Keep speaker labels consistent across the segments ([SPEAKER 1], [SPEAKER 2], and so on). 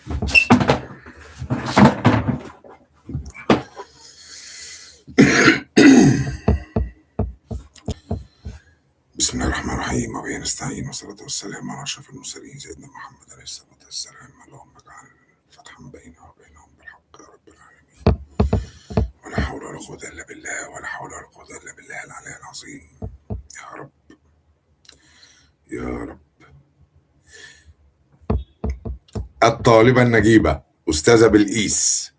[SPEAKER 1] بسم الله الرحمن الرحيم، وبه نستعين، والصلاة والسلام على أشرف المرسلين سيدنا محمد عليه الصلاة والسلام. اللهم اجعل فتحا بيننا وبينهم بالحق يا رب العالمين. ولا حول ولا قوة إلا بالله، ولا حول ولا قوة إلا بالله العلي العظيم. يا رب يا رب. الطالبة النجيبة أستاذة بلقيس،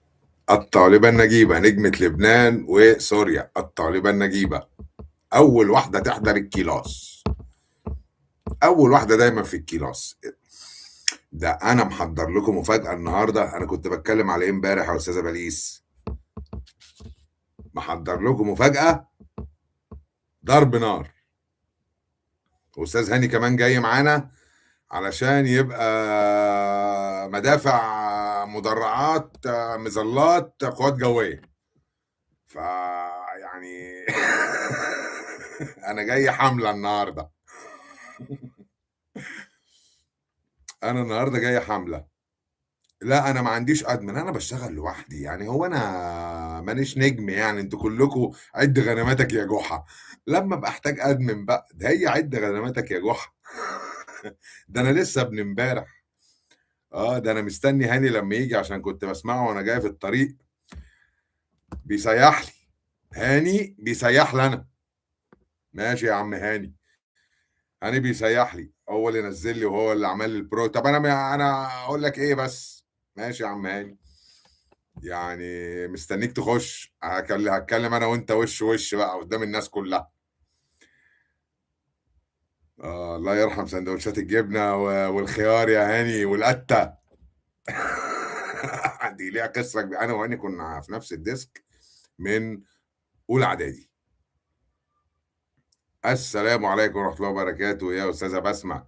[SPEAKER 1] الطالبة النجيبة نجمة لبنان وسوريا، الطالبة النجيبة أول واحدة تحضر الكلاس، أول واحدة دايما في الكلاس. ده انا محضر لكم مفاجأة النهارده. انا كنت بتكلم على ايه امبارح يا استاذة بليس؟ محضر لكم مفاجأة ضرب نار. واستاذ هاني كمان جاي معانا علشان يبقى مدافع، مدرعات، مظلات، قوات جوية. يعني انا جاي حملة النهارده. انا النهارده جاي حملة. لا انا ما عنديش ادمن، انا بشتغل لوحدي. يعني هو انا مانيش نجم؟ يعني انتوا كلكم عد غنماتك يا جحا. لما ابقى احتاج ادمن بقى، ده هي عد غنماتك يا جحا. ده انا لسه ابن امبارح. ده انا مستني هاني لما يجي، عشان كنت بسمعه وانا جاي في الطريق بيسيح لي. هاني بيسيح لي انا. ماشي يا عم هاني. هاني بيسيح لي، هو اللي نزل لي وهو اللي عمل لي البرو. طب انا اقول لك ايه بس. ماشي يا عم هاني. يعني مستنيك تخش. هتكلم انا وانت وش وش بقى قدام الناس كلها. الله يرحم سندوتشات الجبنه والخيار يا هاني والقته. دي ليها قصه كبيرة. انا وهاني كنا في نفس الديسك من اولى اعدادي. السلام عليكم ورحمه الله وبركاته يا استاذه بسمه.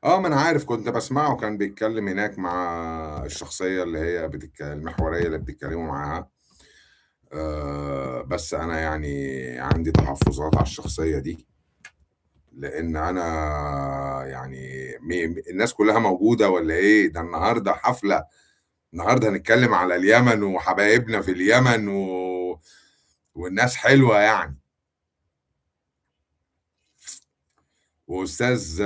[SPEAKER 1] ما انا عارف، كنت بسمعه كان بيتكلم هناك مع الشخصيه اللي هي المحوريه اللي بتتكلموا معاها. بس انا يعني عندي تحفظات على الشخصيه دي، لان انا يعني الناس كلها موجوده ولا ايه؟ ده النهارده حفله. النهارده هنتكلم على اليمن وحبايبنا في اليمن والناس حلوه يعني. واستاذ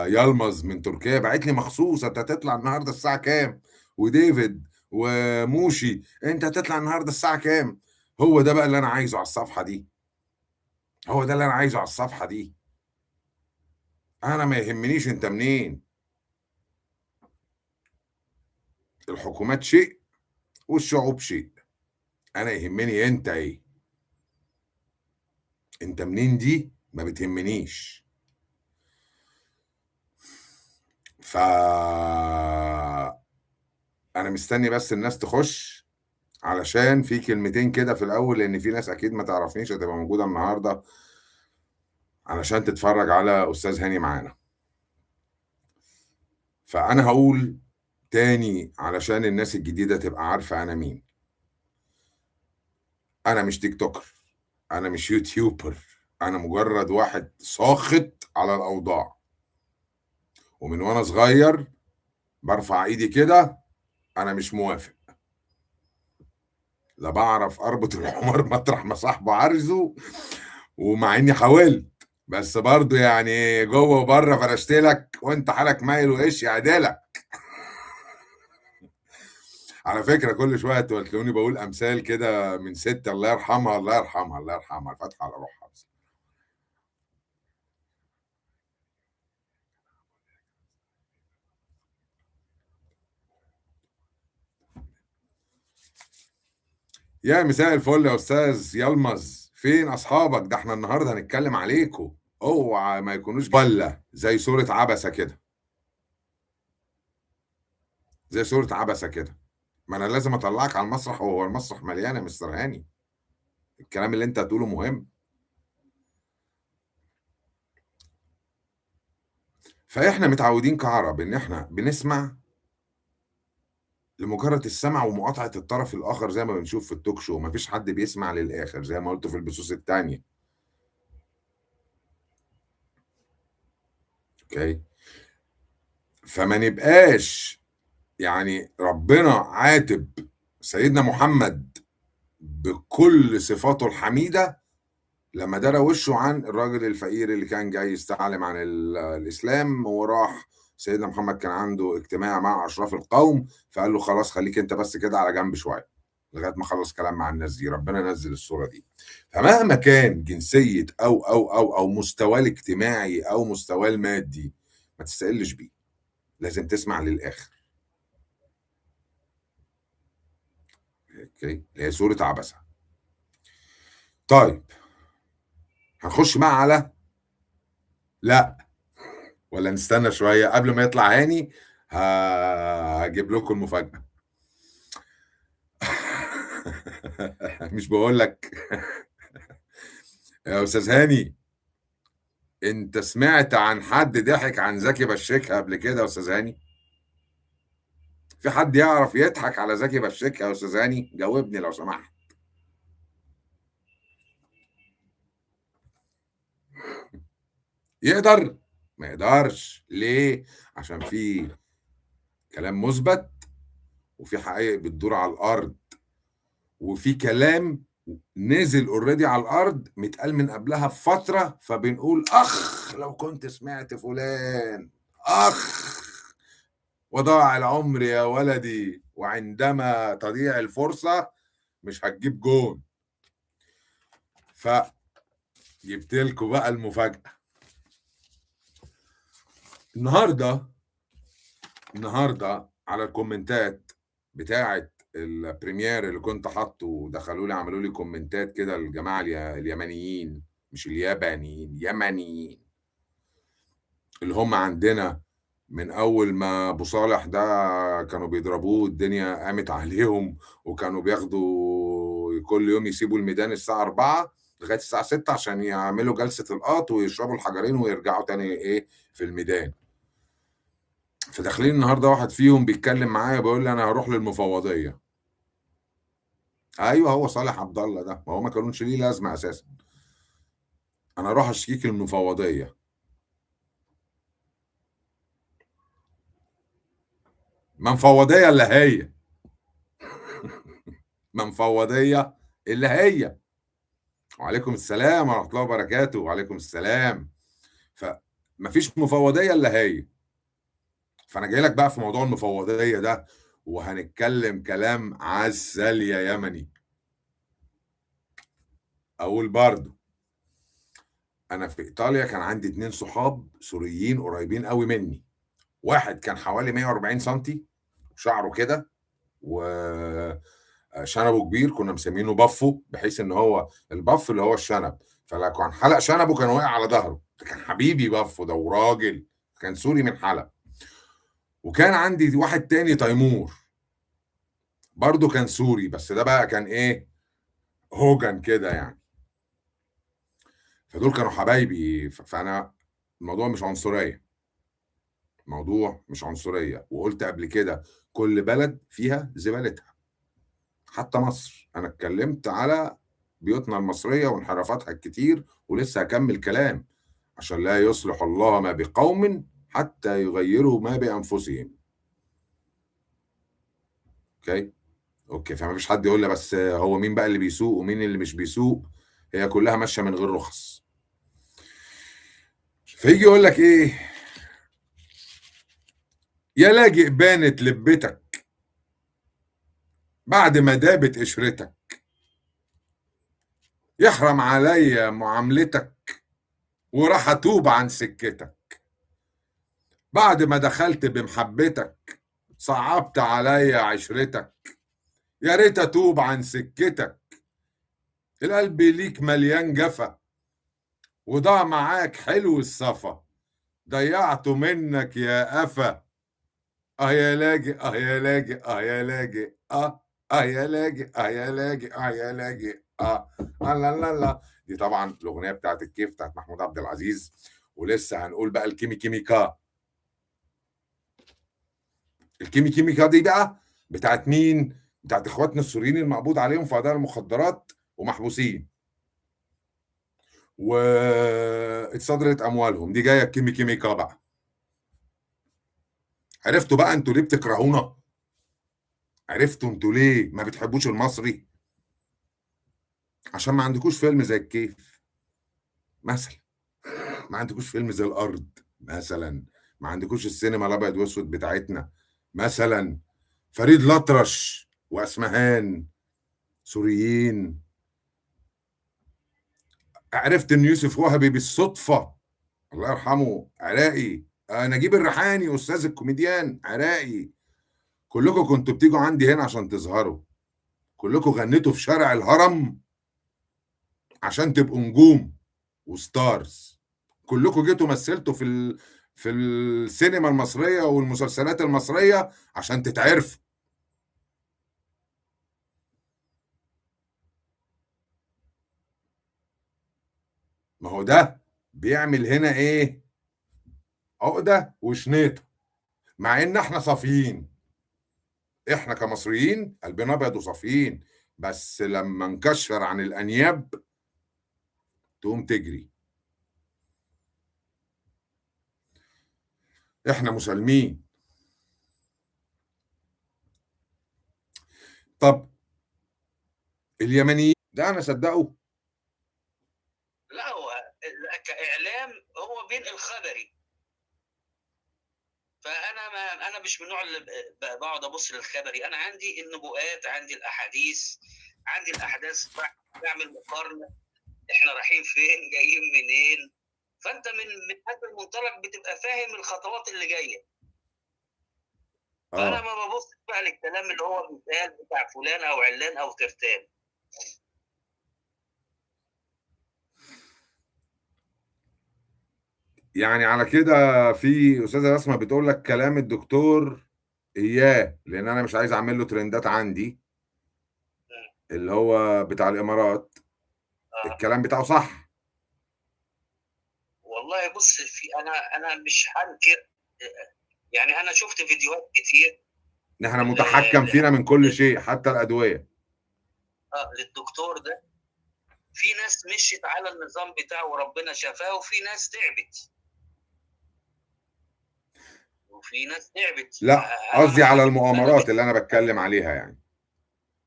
[SPEAKER 1] يلمز من تركيا بعت لي مخصوص: انت هتطلع النهارده الساعه كام؟ وديفيد وموشي، انت هتطلع النهارده الساعه كام؟ هو ده بقى اللي انا عايزه على الصفحه دي. هو ده اللي انا عايزه على الصفحه دي. انا ما يهمنيش انت منين. الحكومات شيء والشعوب شيء. انا يهمني انت ايه. انت منين دي ما بتهمنيش. ف انا مستني بس الناس تخش، علشان في كلمتين كده في الاول، لان في ناس اكيد ما تعرفنيش هتبقى موجوده النهارده علشان تتفرج على استاذ هاني معانا. فانا هقول تاني علشان الناس الجديده تبقى عارفه انا مين. انا مش تيك توكر، انا مش يوتيوبر، انا مجرد واحد ساخط على الاوضاع. ومن وانا صغير برفع ايدي كده: انا مش موافق. لا بعرف اربط الحمار مطرح ما صاحبه عارزه، ومع اني حاولت، بس برضه يعني جوه وبره فرشت لك وانت حالك مايل وايش يعدلك. على فكره كل شويه تلاقوني بقول امثال كده من ست الله يرحمها الله يرحمها الله يرحمها الفاتحه على روحها. يا مساء الفل يا استاذ يلمز، فين اصحابك؟ ده احنا النهارده هنتكلم عليكم. اوعى ما يكونوش ولا زي صوره عبسه كده. زي صوره عبسه كده. ما انا لازم اطلعك على المسرح وهو المسرح مليان يا مستر هاني. الكلام اللي انت هتقوله مهم. فاحنا متعودين كعرب ان احنا بنسمع لمجرد السمع ومقاطعه الطرف الاخر، زي ما بنشوف في التوك شو. مفيش حد بيسمع للاخر زي ما قلت في البثوث التانيه. اوكي. فما نبقاش يعني ربنا عاتب سيدنا محمد بكل صفاته الحميدة لما دارى وشه عن الراجل الفقير اللي كان جاي يستعلم عن الإسلام، وراح سيدنا محمد كان عنده اجتماع مع أشراف القوم، فقال له خلاص خليك انت بس كده على جنب شوية لغاية ما خلص كلام مع الناس دي. ربنا نزل الصورة دي. فمهما كان جنسية أو مستواه الاجتماعي أو مستواه المادي، ما تستقلش بيه، لازم تسمع للآخر. اوكي، اللي هي سورة عبسة. طيب هنخش بقى على، لا ولا نستنى شوية قبل ما يطلع هاني؟ هجيب لكم المفاجأة. مش بقول لك يا أستاذ هاني، أنت سمعت عن حد ضحك عن زكي بشيك قبل كده يا أستاذ هاني؟ في حد يعرف يضحك على زكي بشيك يا أستاذ هاني؟ جاوبني لو سمحت. يقدر؟ ما يقدرش. ليه؟ عشان في كلام مثبت، وفي حقائق بتدور على الأرض، وفي كلام نزل اوريدي على الارض متقال من قبلها بفتره، فبنقول اخ لو كنت سمعت فلان، اخ وضاع العمر يا ولدي، وعندما تضيع الفرصه مش هتجيب جون. فجبت لكم بقى المفاجاه. النهارده النهارده على الكومنتات بتاعه البريمير اللي كنت حاطه، دخلوا لي عملوا لي كومنتات كده الجماعه اليمنيين، مش اليابانيين، يمنيين، اللي هم عندنا من اول ما ابو صالح ده كانوا بيضربوه الدنيا قامت عليهم، وكانوا بياخدوا كل يوم يسيبوا الميدان الساعه 4 لغايه الساعه 6 عشان يعملوا جلسه القط ويشربوا الحجرين ويرجعوا تاني ايه في الميدان. فداخلين النهارده واحد فيهم بيتكلم معايا بيقول لي انا هروح للمفوضيه. ايوه هو صالح عبد الله ده، ما هو ما كانوش ليه لازمه اساسا. انا اروح اشتكيك للمفوضيه. ما مفوضيه الا هي. ما مفوضيه الا هي. وعليكم السلام ورحمة الله وبركاته. وعليكم السلام. فمفيش مفوضية إلا هي. فأنا جاي لك بقى في موضوع المفوضية ده، وهنتكلم كلام عسل يا يمني. أقول برضو، أنا في إيطاليا كان عندي 2 صحاب سوريين قريبين قوي مني. واحد كان حوالي 140 سنتي، شعره كده، وشنبه كبير، كنا مسمينه بافو، بحيث ان هو البف اللي هو الشنب، فلو كان حلق شنبه كان واقع على ظهره. ده كان حبيبي بافو ده، وراجل كان سوري من حلب. وكان عندي واحد تاني تيمور، برضه كان سوري، بس ده بقى كان ايه، هوجن كده يعني. فدول كانوا حبايبي. فانا الموضوع مش عنصريه، الموضوع مش عنصريه. وقلت قبل كده كل بلد فيها زبالتها، حتى مصر. انا اتكلمت على بيوتنا المصريه وانحرافاتها الكتير، ولسه هكمل كلام، عشان لا يصلح الله ما بقوم حتى يغيروا ما بانفسهم. اوكي. اوكي، فما فيش حد يقول لي بس هو مين بقى اللي بيسوق ومين اللي مش بيسوق. هي كلها ماشيه من غير رخص. فيجي يقول لك ايه، يا لاجئ بانت لبتك بعد ما دابت قشرتك، يحرم عليا معاملتك وراح اتوب عن سكتك، بعد ما دخلت بمحبتك صعبت عليا عشرتك، يا ريت اتوب عن سكتك، القلب ليك مليان جفا وضاع معاك حلو الصفا، ضيعته منك يا قفا، اه يا لاجئ اه يا لاجئ اه يا لاجئ اه، اه يا لاجئ اه يا لاجئ اه يا لاجئ اه. لا لا لا. دي طبعا الاغنيه بتاعت الكيف بتاعت محمود عبد العزيز. ولسه هنقول بقى الكيمي كيميكا. الكيمي كيميكا دي بقى بتاعت مين؟ بتاعت اخواتنا السوريين المقبوض عليهم في قضايا المخدرات ومحبوسين، واتصدرت اموالهم. دي جايه الكيمي كيميكا بقى. عرفتوا بقى انتوا ليه بتكرهونا؟ عرفتوا انتوا ليه ما بتحبوش المصري؟ عشان ما عندكوش فيلم زي الكيف مثلا، ما عندكوش فيلم زي الارض مثلا، ما عندكوش السينما الابيض واسود بتاعتنا مثلا، فريد الأطرش واسمهان سوريين. عرفت ان يوسف وهبي بالصدفه، الله يرحمه، عراقي. نجيب الريحاني استاذ الكوميديان عراقي. كلكم كنتوا بتيجوا عندي هنا عشان تظهروا، كلكم غنيتوا في شارع الهرم عشان تبقوا نجوم وستارز، كلكم جيتوا مثلتوا في السينما المصريه والمسلسلات المصريه عشان تتعرفوا. ما هو ده بيعمل هنا ايه؟ عقده وشنيطه، مع ان احنا صافيين، احنا كمصريين قلبنا ابيض وصافيين، بس لما نكشر عن الانياب تقوم تجري. احنا مسالمين. طب اليمنيين ده انا صدقه.
[SPEAKER 2] لا هو كاعلام هو بينقل خبري، فانا ما انا مش من النوع اللي بقعد ابص للخبري. انا عندي النبوءات، عندي الاحاديث، عندي الاحداث، بعمل مقارنه احنا رايحين فين جايين منين. فانت من هذا المنطلق بتبقى فاهم الخطوات اللي جايه. فانا ما ببص بقى للكلام اللي هو بيتقال بتاع فلان او علان او ترتان.
[SPEAKER 1] يعني على كده في استاذه بسمه بتقول لك كلام الدكتور اياه، لان انا مش عايز اعمل له ترندات عندي، اللي هو بتاع الامارات، الكلام بتاعه صح.
[SPEAKER 2] والله بص، في انا مش هنكر، يعني انا شفت فيديوهات كتير
[SPEAKER 1] احنا متحكم فينا من كل شيء حتى الادويه.
[SPEAKER 2] للدكتور ده. في ناس مشيت على النظام بتاعه وربنا شفاه، وفي ناس تعبت، وفي ناس تعبت.
[SPEAKER 1] لا قصدي على المؤامرات اللي انا بتكلم عليها يعني.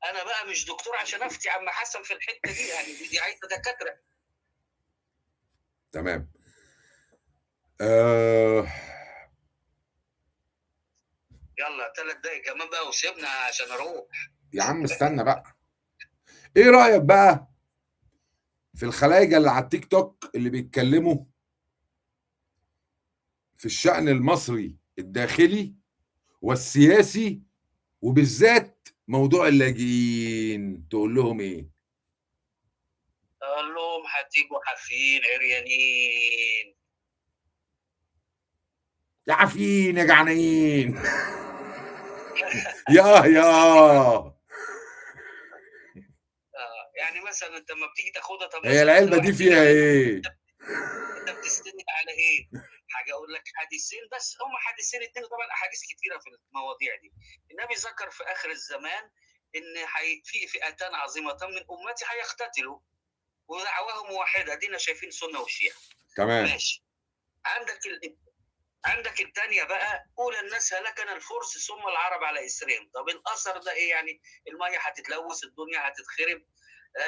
[SPEAKER 2] انا بقى مش دكتور عشان افتي عم حسن في الحته دي، يعني دي عايزه دكاتره.
[SPEAKER 1] تمام.
[SPEAKER 2] يلا 3 دقايق كمان بقى وسيبنا عشان اروح.
[SPEAKER 1] يا عم استنى بقى. ايه رأيك بقى في الخلايجة اللي على التيك توك اللي بيتكلموا في الشأن المصري الداخلي والسياسي، وبالذات موضوع اللاجئين؟ تقول لهم ايه؟
[SPEAKER 2] اقول لهم هتيجوا حافين عريانين.
[SPEAKER 1] يا عافين يا جعانين. يا
[SPEAKER 2] يعني مثلا انت لما بتيجي تاخدها، طب
[SPEAKER 1] هي
[SPEAKER 2] مثلا انت
[SPEAKER 1] العلبة دي
[SPEAKER 2] واحد بيجي
[SPEAKER 1] فيها
[SPEAKER 2] عليك
[SPEAKER 1] ايه؟
[SPEAKER 2] انت بتستند على ايه؟ حاجه اقول لك حديثين، بس هم حديثين اتنين، طبعا احاديث كتيره في المواضيع دي. النبي ذكر في اخر الزمان ان في فئتان عظيمتان من امتي هيقتتلوا ودعواهم واحده، ادينا شايفين سنه وشيعه.
[SPEAKER 1] تمام.
[SPEAKER 2] ماشي. عندك الثانيه بقى، اولى الناس هلكنا الفرس ثم العرب على اثرهم. طب الاثر ده ايه يعني؟ الميه هتتلوث، الدنيا هتتخرب،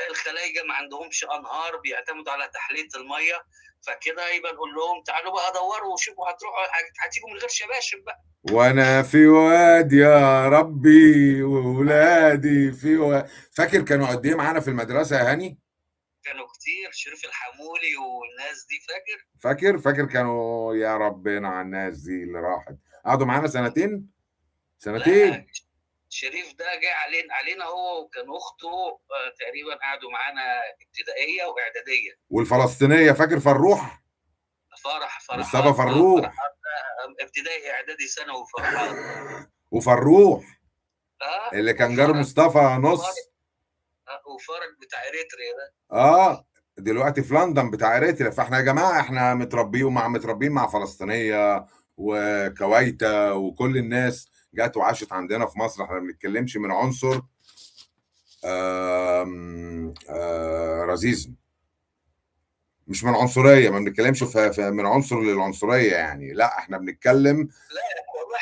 [SPEAKER 2] الخلايجه ما عندهمش انهار، بيعتمدوا على تحليه الميه. فكده يبقى نقول لهم تعالوا بقى دوروا وشوفوا، هتروحوا هتيجوا من غير شباشب بقى.
[SPEAKER 1] وانا في واد يا ربي وولادي في واد. فاكر كانوا قد ايه معانا في المدرسه يا هاني؟
[SPEAKER 2] كانوا كتير، شريف الحمولي والناس دي، فاكر؟
[SPEAKER 1] فاكر كانوا، يا ربنا على الناس دي اللي راحت، قعدوا معانا سنتين.
[SPEAKER 2] لا،
[SPEAKER 1] سنتين.
[SPEAKER 2] شريف ده جاي علينا هو وكان اخته تقريبا قعدوا معانا ابتدائيه واعداديه.
[SPEAKER 1] والفلسطينيه فاكر فروح؟
[SPEAKER 2] فرحات
[SPEAKER 1] مصطفى فروح.
[SPEAKER 2] فرحات ابتدائي اعدادي ثانوي فرحات.
[SPEAKER 1] وفروح اللي كان جار
[SPEAKER 2] وفرج
[SPEAKER 1] مصطفى
[SPEAKER 2] وفرج
[SPEAKER 1] نص.
[SPEAKER 2] وفرج بتاع اريتريا ده.
[SPEAKER 1] دلوقتي في لندن بتاع اريتريا. فاحنا يا جماعه احنا متربيين مع فلسطينيه وكويته، وكل الناس جت وعاشت عندنا في مصر. احنا ما بنتكلمش من عنصر رازيزم، مش من عنصريه، ما بنتكلمش من عنصر للعنصريه يعني، لا احنا بنتكلم.
[SPEAKER 2] لا والله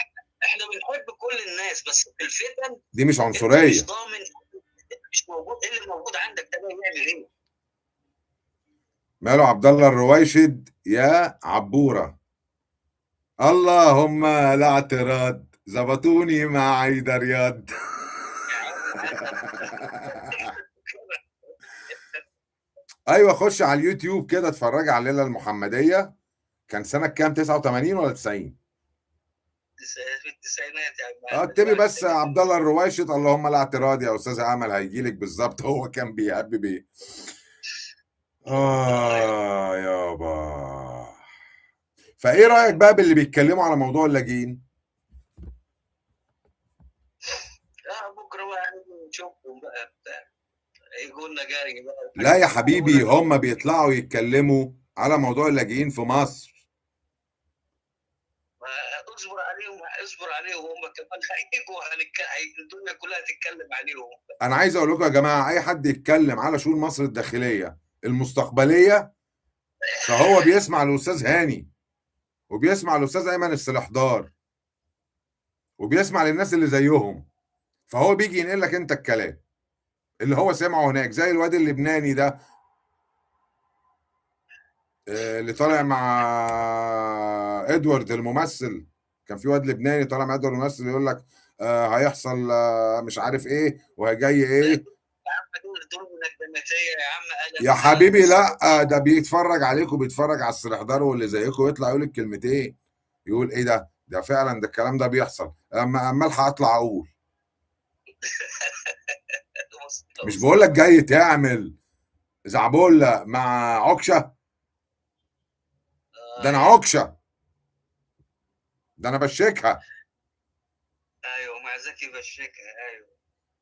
[SPEAKER 2] بس في الفتن
[SPEAKER 1] دي مش
[SPEAKER 2] انت مش
[SPEAKER 1] عنصريه.
[SPEAKER 2] ضامن، مش موجود، ايه اللي موجود عندك ده يعمل ايه؟
[SPEAKER 1] ماله عبد الله الرويشد يا عبوره؟ اللهم لا اعتراض، زبطوني مع عايده رياض. ايوه خش على اليوتيوب كده اتفرج على الليله المحمديه. كان سنه كام، 89 ولا 90؟
[SPEAKER 2] في التسعينات يا عم
[SPEAKER 1] اه
[SPEAKER 2] احمد،
[SPEAKER 1] اكتبي
[SPEAKER 2] بعد
[SPEAKER 1] بس
[SPEAKER 2] تجربة.
[SPEAKER 1] عبد الله الرويشد اللهم لا اعتراض يا استاذه امل، هيجي لك بالظبط هو كان بيهبب ايه. يابا. فايه رايك بقى باللي بيتكلموا على موضوع اللاجئين؟
[SPEAKER 2] بكره بقى نشوفهم بقى بتاع، هيجوا لنا جري بقى
[SPEAKER 1] لا
[SPEAKER 2] الحاجات
[SPEAKER 1] يا
[SPEAKER 2] اللي بيقولوا
[SPEAKER 1] حبيبي،
[SPEAKER 2] لك دي.
[SPEAKER 1] هم بيطلعوا يتكلموا على موضوع اللاجئين في مصر.
[SPEAKER 2] اصبر عليهم، اصبر عليهم، هم كمان هيجوا الدنيا كلها تتكلم عليهم.
[SPEAKER 1] انا عايز اقول لكم يا جماعه، اي حد يتكلم على شؤون مصر الداخليه المستقبليه فهو بيسمع الاستاذ هاني، وبيسمع الاستاذ ايمن السلحدار، وبيسمع للناس اللي زيهم، فهو بيجي ينقل لك انت الكلام اللي هو سمعه هناك، زي الواد اللبناني ده اللي طالع مع ادوارد الممثل. كان في واد لبناني طالع مع ادوارد الممثل يقول لك هيحصل مش عارف ايه وهيجي ايه.
[SPEAKER 2] يا عم دول من الدماتيه يا عم،
[SPEAKER 1] يا
[SPEAKER 2] قلم
[SPEAKER 1] حبيبي لا،
[SPEAKER 2] السعوديه.
[SPEAKER 1] ده بيتفرج عليكم، بيتفرج على السلحدار واللي زيكم، يطلع يقول الكلمتين، يقول ايه ده فعلا ده الكلام ده بيحصل، اما الحق اطلع اقول. مش بقول لك جاي تعمل زعبولة مع عكشه؟ ده انا عكشه، ده انا بشيكها.
[SPEAKER 2] ايوه مع زكي بشكها، ايوه.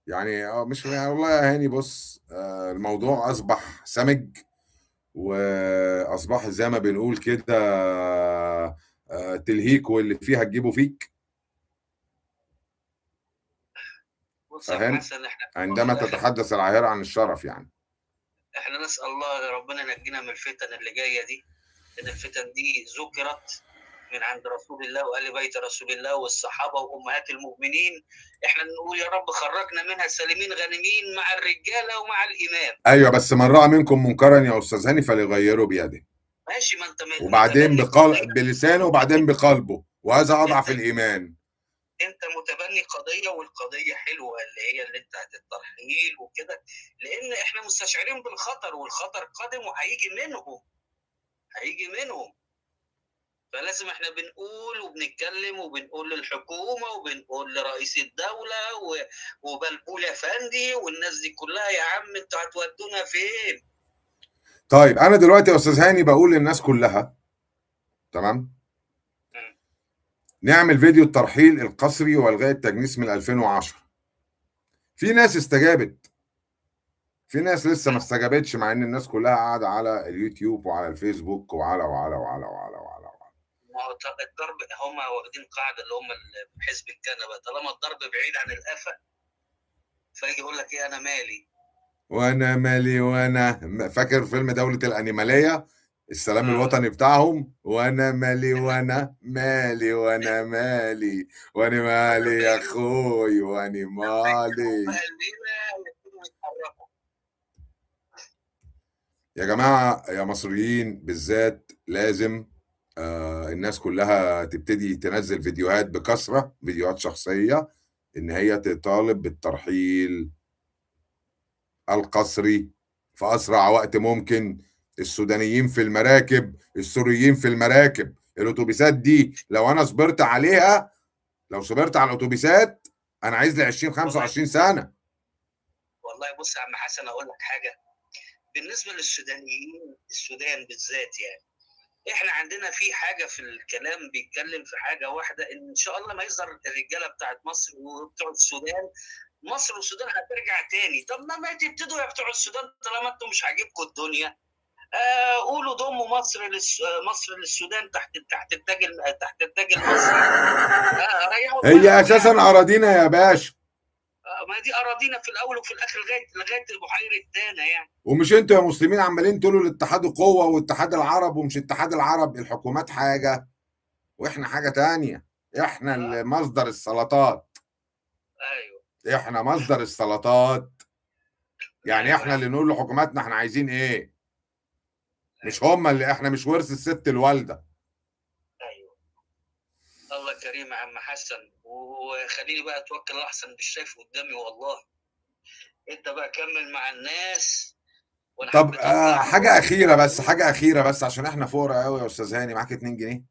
[SPEAKER 1] يعني مش يعني والله يا هاني، بص الموضوع اصبح سمج، واصبح زي ما بنقول كده تلهيك واللي فيها تجيبه فيك.
[SPEAKER 2] بص يا عم
[SPEAKER 1] فاهم؟
[SPEAKER 2] حسن، احنا في الأول
[SPEAKER 1] عندما
[SPEAKER 2] والآخر
[SPEAKER 1] تتحدث العاهرة عن الشرف يعني.
[SPEAKER 2] احنا نسأل الله ربنا ينجينا من الفتن اللي جاية دي، لأن الفتن دي ذكرت من عند رسول الله وآل بيت رسول الله والصحابة وأمهات المؤمنين. احنا نقول يا رب خرجنا منها سالمين غانمين مع الرجالة ومع الإمام.
[SPEAKER 1] ايوه بس من رأى منكم منكرا يا استاذ هاني فليغيره بيده،
[SPEAKER 2] ماشي، ما انت
[SPEAKER 1] وبعدين
[SPEAKER 2] متبني قضية.
[SPEAKER 1] بلسانه، وبعدين بقلبه، وهذا اضعف
[SPEAKER 2] انت
[SPEAKER 1] الايمان.
[SPEAKER 2] انت متبني قضيه، والقضيه حلوه اللي هي اللي انت الترحيل وكده، لان احنا مستشعرين بالخطر، والخطر قادم وهيجي منهم، هيجي منهم. فلازم احنا بنقول وبنتكلم وبنقول للحكومه وبنقول لرئيس الدوله وبلبول افندي والناس دي كلها، يا عم انتوا هتودونا فين؟
[SPEAKER 1] طيب انا دلوقتي يا استاذ هاني بقول للناس كلها، تمام، نعمل فيديو الترحيل القسري والغاء التجنيس من 2010. في ناس استجابت، في ناس لسه ما استجابتش، مع ان الناس كلها قاعده على اليوتيوب وعلى الفيسبوك وعلى.
[SPEAKER 2] ما هو الضرب، هم واخدين قاعده اللي هم حزب الكنبه، طالما الضرب بعيد عن الافه فيجي يقول لك ايه انا مالي.
[SPEAKER 1] وانا مالي، وانا فاكر فيلم دولة الانيمالية، السلام الوطني بتاعهم، وانا مالي وانا مالي وانا مالي وانا
[SPEAKER 2] وانا
[SPEAKER 1] مالي يا
[SPEAKER 2] مالي،
[SPEAKER 1] اخوي وانا
[SPEAKER 2] لما يتكلموا
[SPEAKER 1] مالي.
[SPEAKER 2] بقلبنا يبتدوا يتحركوا.
[SPEAKER 1] يا جماعة يا مصريين بالذات، لازم الناس كلها تبتدي تنزل فيديوهات بكثرة، فيديوهات شخصية، ان هي تطالب بالترحيل القسري في اسرع وقت ممكن. السودانيين في المراكب، السوريين في المراكب، الاتوبيسات دي لو انا صبرت عليها، لو صبرت على الاتوبيسات انا عايز لي 20
[SPEAKER 2] والله
[SPEAKER 1] 25 سنه.
[SPEAKER 2] والله بص يا عم حسن، اقول لك حاجه بالنسبه للسودانيين، السودان بالذات يعني، احنا عندنا في حاجه في الكلام بيتكلم في حاجه واحده، ان شاء الله ما يظهر الرجاله بتاعت مصر وبتوع السودان، مصر والسودان هترجع تاني. طب ما تبتدوا يا بتوع السودان، طالما انتم مش عاجبكم الدنيا، قولوا ضموا مصر للسودان تحت التاج المصري. ريحوا
[SPEAKER 1] هي
[SPEAKER 2] دماغكم
[SPEAKER 1] اساسا
[SPEAKER 2] يعني.
[SPEAKER 1] اراضينا يا باشا،
[SPEAKER 2] ما دي اراضينا في الاول وفي الاخر، لغايه بحيره تانا يعني.
[SPEAKER 1] ومش انتوا يا مسلمين عمالين تقولوا الاتحاد قوه واتحاد العرب ومش اتحاد العرب؟ الحكومات حاجه واحنا حاجه تانية، احنا اللي مصدر السلطات.
[SPEAKER 2] ايوه
[SPEAKER 1] احنا مصدر السلطات، يعني
[SPEAKER 2] ايوه يا
[SPEAKER 1] احنا
[SPEAKER 2] عم.
[SPEAKER 1] اللي نقول لحكوماتنا احنا عايزين ايه، مش
[SPEAKER 2] ايوه
[SPEAKER 1] هما اللي، احنا مش ورث الست الوالده.
[SPEAKER 2] ايوه. الله كريم يا عم حسن، وخليني بقى اتوكل احسن، مش شايف قدامي والله. انت بقى كمل مع الناس، وانا
[SPEAKER 1] طب
[SPEAKER 2] حبيت اطلع
[SPEAKER 1] حاجه
[SPEAKER 2] اقول
[SPEAKER 1] اخيره
[SPEAKER 2] لكم.
[SPEAKER 1] بس، حاجه اخيره بس، عشان احنا فقراء قوي يا استاذ هاني. معاك 2 جنيه؟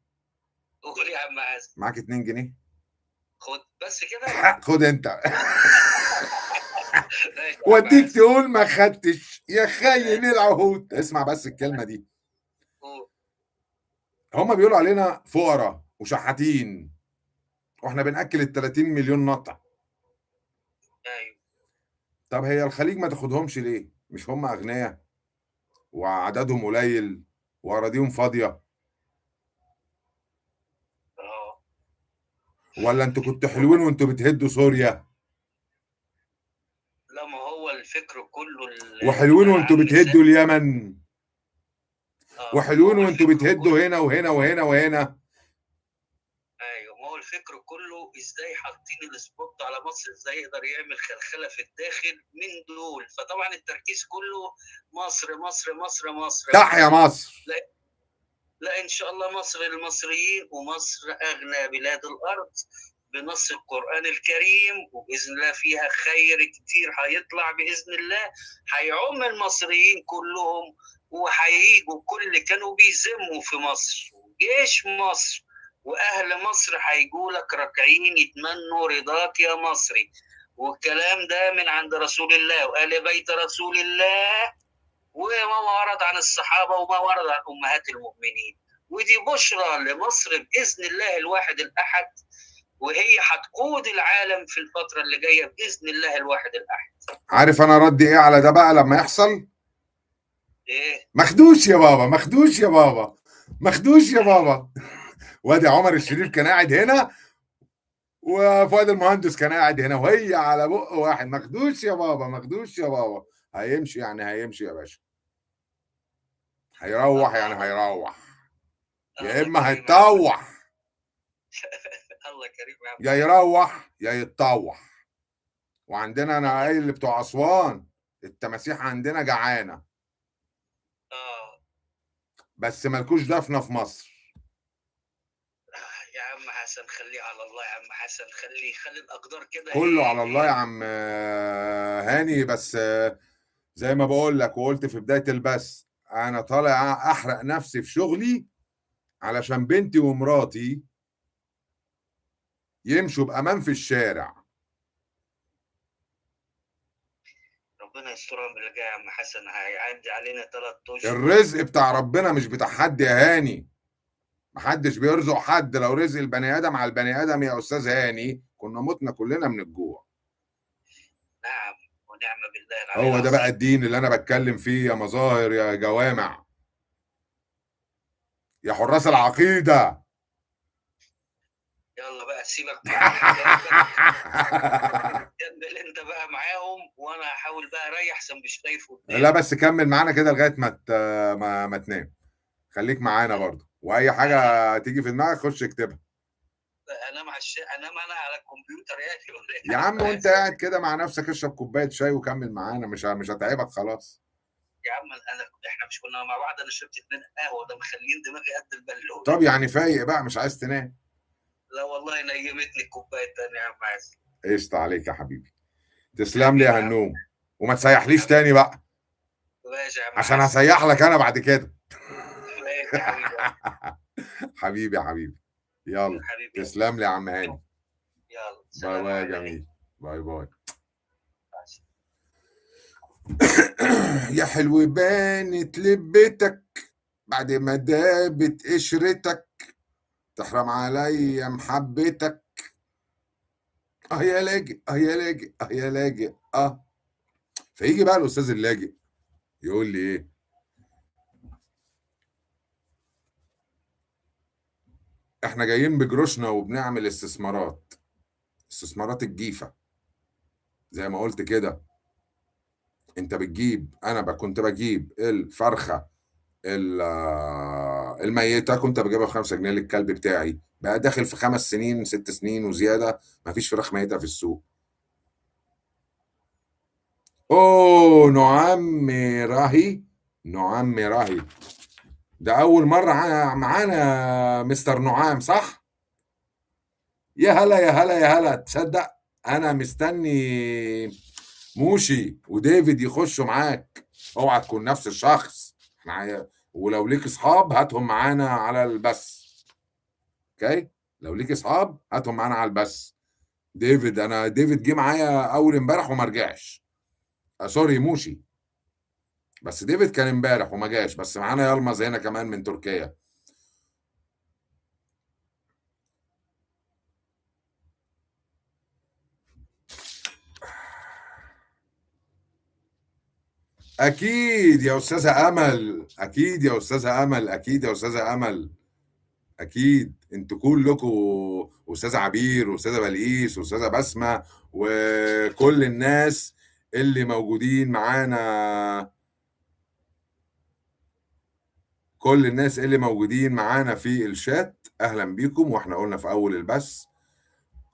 [SPEAKER 2] قول يا عم حسن.
[SPEAKER 1] معاك 2 جنيه؟
[SPEAKER 2] خد بس كده.
[SPEAKER 1] خد انت.
[SPEAKER 2] ماشي يا عم
[SPEAKER 1] وديك
[SPEAKER 2] حسن.
[SPEAKER 1] تقول ما خدتش يا خاين
[SPEAKER 2] ماشي.
[SPEAKER 1] العهود. اسمع بس الكلمه دي،
[SPEAKER 2] قول.
[SPEAKER 1] هما بيقولوا علينا فقراء وشحاتين، واحنا بناكل ال 30 مليون نطع.
[SPEAKER 2] ايوه.
[SPEAKER 1] طب هي الخليج ما تاخدهمش ليه؟ مش هم اغنياء وعددهم قليل واراضيهم فاضيه؟
[SPEAKER 2] اه.
[SPEAKER 1] ولا انتوا كنتوا حلوين
[SPEAKER 2] والله
[SPEAKER 1] وانتوا بتهدوا سوريا،
[SPEAKER 2] لا، ما هو الفكر كله
[SPEAKER 1] وحلوين
[SPEAKER 2] يا
[SPEAKER 1] وانتوا
[SPEAKER 2] عم
[SPEAKER 1] بتهدوا اليمن،
[SPEAKER 2] اه، ما
[SPEAKER 1] وحلوين
[SPEAKER 2] هو
[SPEAKER 1] وانتوا
[SPEAKER 2] الفكر
[SPEAKER 1] بتهدوا
[SPEAKER 2] كله.
[SPEAKER 1] هنا وهنا وهنا وهنا؟
[SPEAKER 2] ايوه، ما هو الفكر كله ازاي حاطين السبوت على مصر، ازاي يقدر يعمل خلخله في الداخل من دول، فطبعا التركيز كله مصر مصر مصر مصر
[SPEAKER 1] تحيا
[SPEAKER 2] مصر.
[SPEAKER 1] مصر.
[SPEAKER 2] لا, لا ان شاء الله مصر للمصريين، ومصر اغنى بلاد الارض بنص القرآن الكريم، وبإذن الله فيها خير كتير هيطلع بإذن الله، هيعم المصريين كلهم، وهيجوا كل كانوا بيذموا في مصر جيش مصر وأهل مصر هيجوا لك راكعين يتمنوا رضاك يا مصري. والكلام ده من عند رسول الله وآل بيت رسول الله، وما ورد عن الصحابة وما ورد عن أمهات المؤمنين. ودي بشرى لمصر بإذن الله الواحد الأحد، وهي هتقود العالم في الفترة اللي جاية بإذن الله الواحد الأحد.
[SPEAKER 1] عارف انا ردي ايه على ده بقى لما يحصل؟
[SPEAKER 2] إيه؟
[SPEAKER 1] مخدوش يا بابا، مخدوش يا بابا، مخدوش يا بابا. وادي عمر الشريف كان قاعد هنا، وفؤاد المهندس كان قاعد هنا، وهي على بق واحد. مخدوش يا بابا، مخدوش يا بابا. هيمشي يعني هيمشي يا باشا، هيروح
[SPEAKER 2] الله
[SPEAKER 1] يعني
[SPEAKER 2] الله.
[SPEAKER 1] هيروح، يا
[SPEAKER 2] الله
[SPEAKER 1] اما
[SPEAKER 2] كريم يا عم.
[SPEAKER 1] هيتطوح.
[SPEAKER 2] الله كريم يا عم
[SPEAKER 1] يا
[SPEAKER 2] حسن.
[SPEAKER 1] يروح يا يتطوح. وعندنا انا
[SPEAKER 2] الله
[SPEAKER 1] قايل اللي
[SPEAKER 2] كريم.
[SPEAKER 1] بتوع اسوان، التماسيح عندنا جعانه،
[SPEAKER 2] آه.
[SPEAKER 1] بس ملكوش دفنه في مصر.
[SPEAKER 2] يا عم حسن خليه على الله، يا عم حسن خلي الأقدار كده.
[SPEAKER 1] كله
[SPEAKER 2] إيه
[SPEAKER 1] على الله يا
[SPEAKER 2] إيه.
[SPEAKER 1] عم هاني. بس زي ما بقول لك وقلت في بدايه البث، انا طالع احرق نفسي في شغلي علشان بنتي ومراتي يمشوا بامان في الشارع.
[SPEAKER 2] ربنا يسترها من اللي جاي يا عم حسن، هيعدي علينا 3 أشهر.
[SPEAKER 1] الرزق بتاع ربنا مش بتاع حد يا هاني، محدش بيرزق حد. لو رزق البني ادم على البني ادم يا استاذ هاني كنا متنا كلنا من الجوع.
[SPEAKER 2] نعم ونعم بالله العلي
[SPEAKER 1] هو ده بقى
[SPEAKER 2] العظيم.
[SPEAKER 1] الدين اللي انا بتكلم فيه يا مظاهر يا جوامع يا حراس العقيده.
[SPEAKER 2] يلا بقى سيبك بقى من جوابك، كمل انت بقى معاهم، وانا هحاول بقى اريح عشان مش شايف
[SPEAKER 1] لا
[SPEAKER 2] قدامي.
[SPEAKER 1] بس كمل معانا كده لغايه ما تنام. خليك معانا برضه، واي حاجه تيجي في دماغك خش اكتبها.
[SPEAKER 2] انام انا على الكمبيوتر يعني ولا ايه
[SPEAKER 1] يا
[SPEAKER 2] يا
[SPEAKER 1] عم
[SPEAKER 2] عم
[SPEAKER 1] وانت
[SPEAKER 2] حسن؟
[SPEAKER 1] قاعد كده مع نفسك اشرب كوبايه شاي وكمل معانا، مش هتعبك خلاص.
[SPEAKER 2] يا عم احنا مش كنا مع بعض؟ انا شربت 2 قهوه، ده مخلين دماغي قد البالونه.
[SPEAKER 1] طب يعني فايق بقى مش عايز تنام؟
[SPEAKER 2] لا والله نيمتني الكوبايه التانيه يا عم حسن.
[SPEAKER 1] قشطة عليك يا حبيبي، تسلم لي
[SPEAKER 2] حبيبي
[SPEAKER 1] يا
[SPEAKER 2] يا عم.
[SPEAKER 1] هنوم. وما تسيحليش
[SPEAKER 2] حبيبي
[SPEAKER 1] تاني بقى،
[SPEAKER 2] ماشي يا عم
[SPEAKER 1] عشان
[SPEAKER 2] حسن.
[SPEAKER 1] هسيح لك انا بعد كده.
[SPEAKER 2] ماشي يا حبيبي.
[SPEAKER 1] حبيبي يا حبيبي، يلا
[SPEAKER 2] حبيبي يلا.
[SPEAKER 1] تسلم لي يا عم هاني.
[SPEAKER 2] يلا
[SPEAKER 1] باي
[SPEAKER 2] سلام
[SPEAKER 1] باي يا
[SPEAKER 2] عليكم.
[SPEAKER 1] جميل، باي باي. يا حلو بانت لبتك بعد ما دابت قشرتك، تحرم عليا محبتك. اه يا لاجئ، اه يا لاجئ، اه يا لاجئ اه. فيجي بقى الاستاذ اللاجئ يقول لي ايه؟ احنا جايين بجروشنا وبنعمل استثمارات، استثمارات الجيفه. زي ما قلت كده، انت بتجيب، انا كنت بجيب الفرخه الميته كنت بجيبها ب5 جنيه للكلب بتاعي، بقى داخل في 5 سنين 6 سنين وزياده مفيش فراخ ميته في السوق. اوه، نعم راهي. نعم راهي. ده اول مرة معانا مستر نعام، صح؟ يا هلا يا هلا يا هلا. تصدق انا مستني موشي وديفيد يخشوا معاك. اوعى تكون نفس الشخص. ولو ليك اصحاب هاتهم معانا على البث. اوكي، لو ليك اصحاب هاتهم معانا على البث. ديفيد جه معايا اول امبارح وما رجعش. سوري، موشي. بس ديفيد كان امبارح وما جاش. بس معانا يلمز هنا كمان من تركيا. اكيد يا استاذه امل، اكيد يا استاذه امل، اكيد يا استاذه امل. اكيد انتوا كلكم، استاذه عبير واستاذه بلقيس واستاذه بسمه وكل الناس اللي موجودين معانا، كل الناس اللي موجودين معانا في الشات، اهلا بيكم. واحنا قلنا في اول البث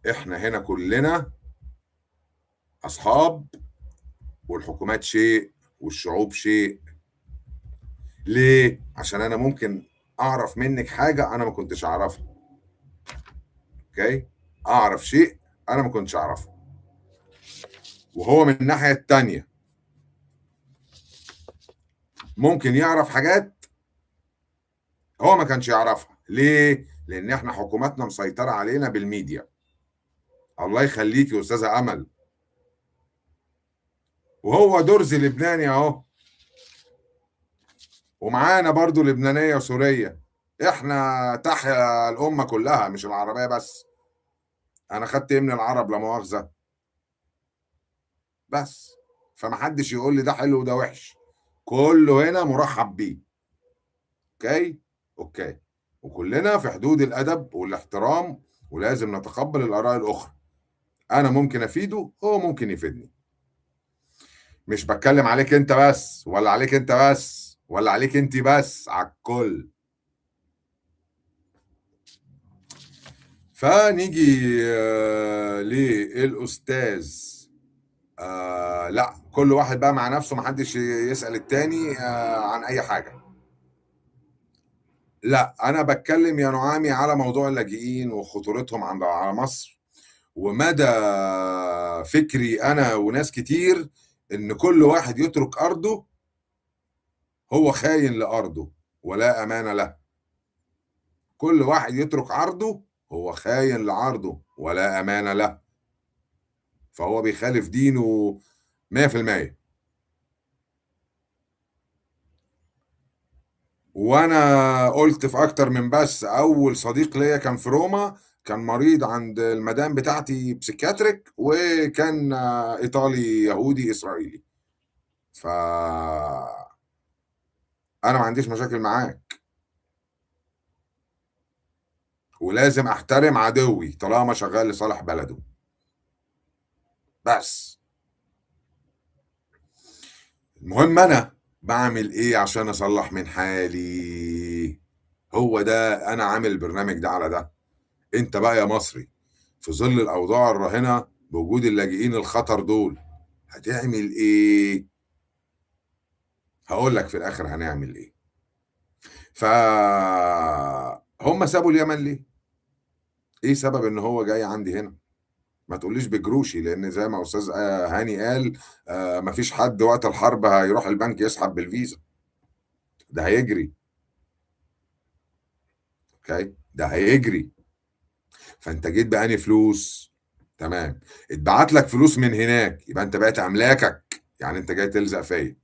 [SPEAKER 1] احنا هنا كلنا اصحاب، والحكومات شيء والشعوب شيء. ليه؟ عشان انا ممكن اعرف منك حاجه انا ما كنتش اعرفها. اوكي، اعرف شيء انا ما كنتش اعرفه، وهو من الناحيه التانيه ممكن يعرف حاجات هو ما كانش يعرفها. ليه؟ لان احنا حكوماتنا مسيطره علينا بالميديا. الله يخليك يا استاذه امل. وهو درزي لبناني اهو، ومعانا برضو لبنانيه وسوريه. احنا تحيا الامه كلها مش العربيه بس. انا خدت ايه من العرب لا مؤاخذه؟ بس فمحدش يقول لي ده حلو وده وحش. كله هنا مرحب بيه. اوكي. اوكي. وكلنا في حدود الادب والاحترام، ولازم نتقبل الاراء الاخرى. انا ممكن افيده، هو ممكن يفيدني. مش بتكلم عليك انت بس، ولا عليك انت بس، ولا عليك انت بس، على الكل. فنيجي للاستاذ. لا، كل واحد بقى مع نفسه، محدش يسأل التاني عن اي حاجة. لا، انا بتكلم يا نعامي على موضوع اللاجئين وخطورتهم على مصر، ومدى فكري انا وناس كتير ان كل واحد يترك ارضه هو خاين لارضه ولا امان له. كل واحد يترك عرضه هو خاين لعرضه ولا امان له. فهو بيخالف دينه 100%. وانا قلت في اكتر من بس، اول صديق ليا كان في روما، كان مريض عند المدام بتاعتي بسيكاتريك، وكان ايطالي يهودي اسرائيلي. ف انا ما عنديش مشاكل معاك، ولازم احترم عدوي طالما شغال لصالح بلده. بس المهم انا بعمل ايه عشان اصلح من حالي. هو ده انا عامل البرنامج ده على ده. انت بقى يا مصري، في ظل الاوضاع الراهنه بوجود اللاجئين الخطر دول، هتعمل ايه؟ هقول لك في الاخر هنعمل ايه. ف هم سابوا اليمن ليه؟ ايه سبب ان هو جاي عندي هنا؟ ما تقوليش بجروشي، لان زي ما استاذ هاني قال، مفيش حد وقت الحرب هيروح البنك يسحب بالفيزا. ده هيجري. اوكي، ده هيجري. فانت جيت بأني فلوس. تمام. اتبعت لك فلوس من هناك، يبقى انت بقيت املاكك، يعني انت جاي تلزق فيا.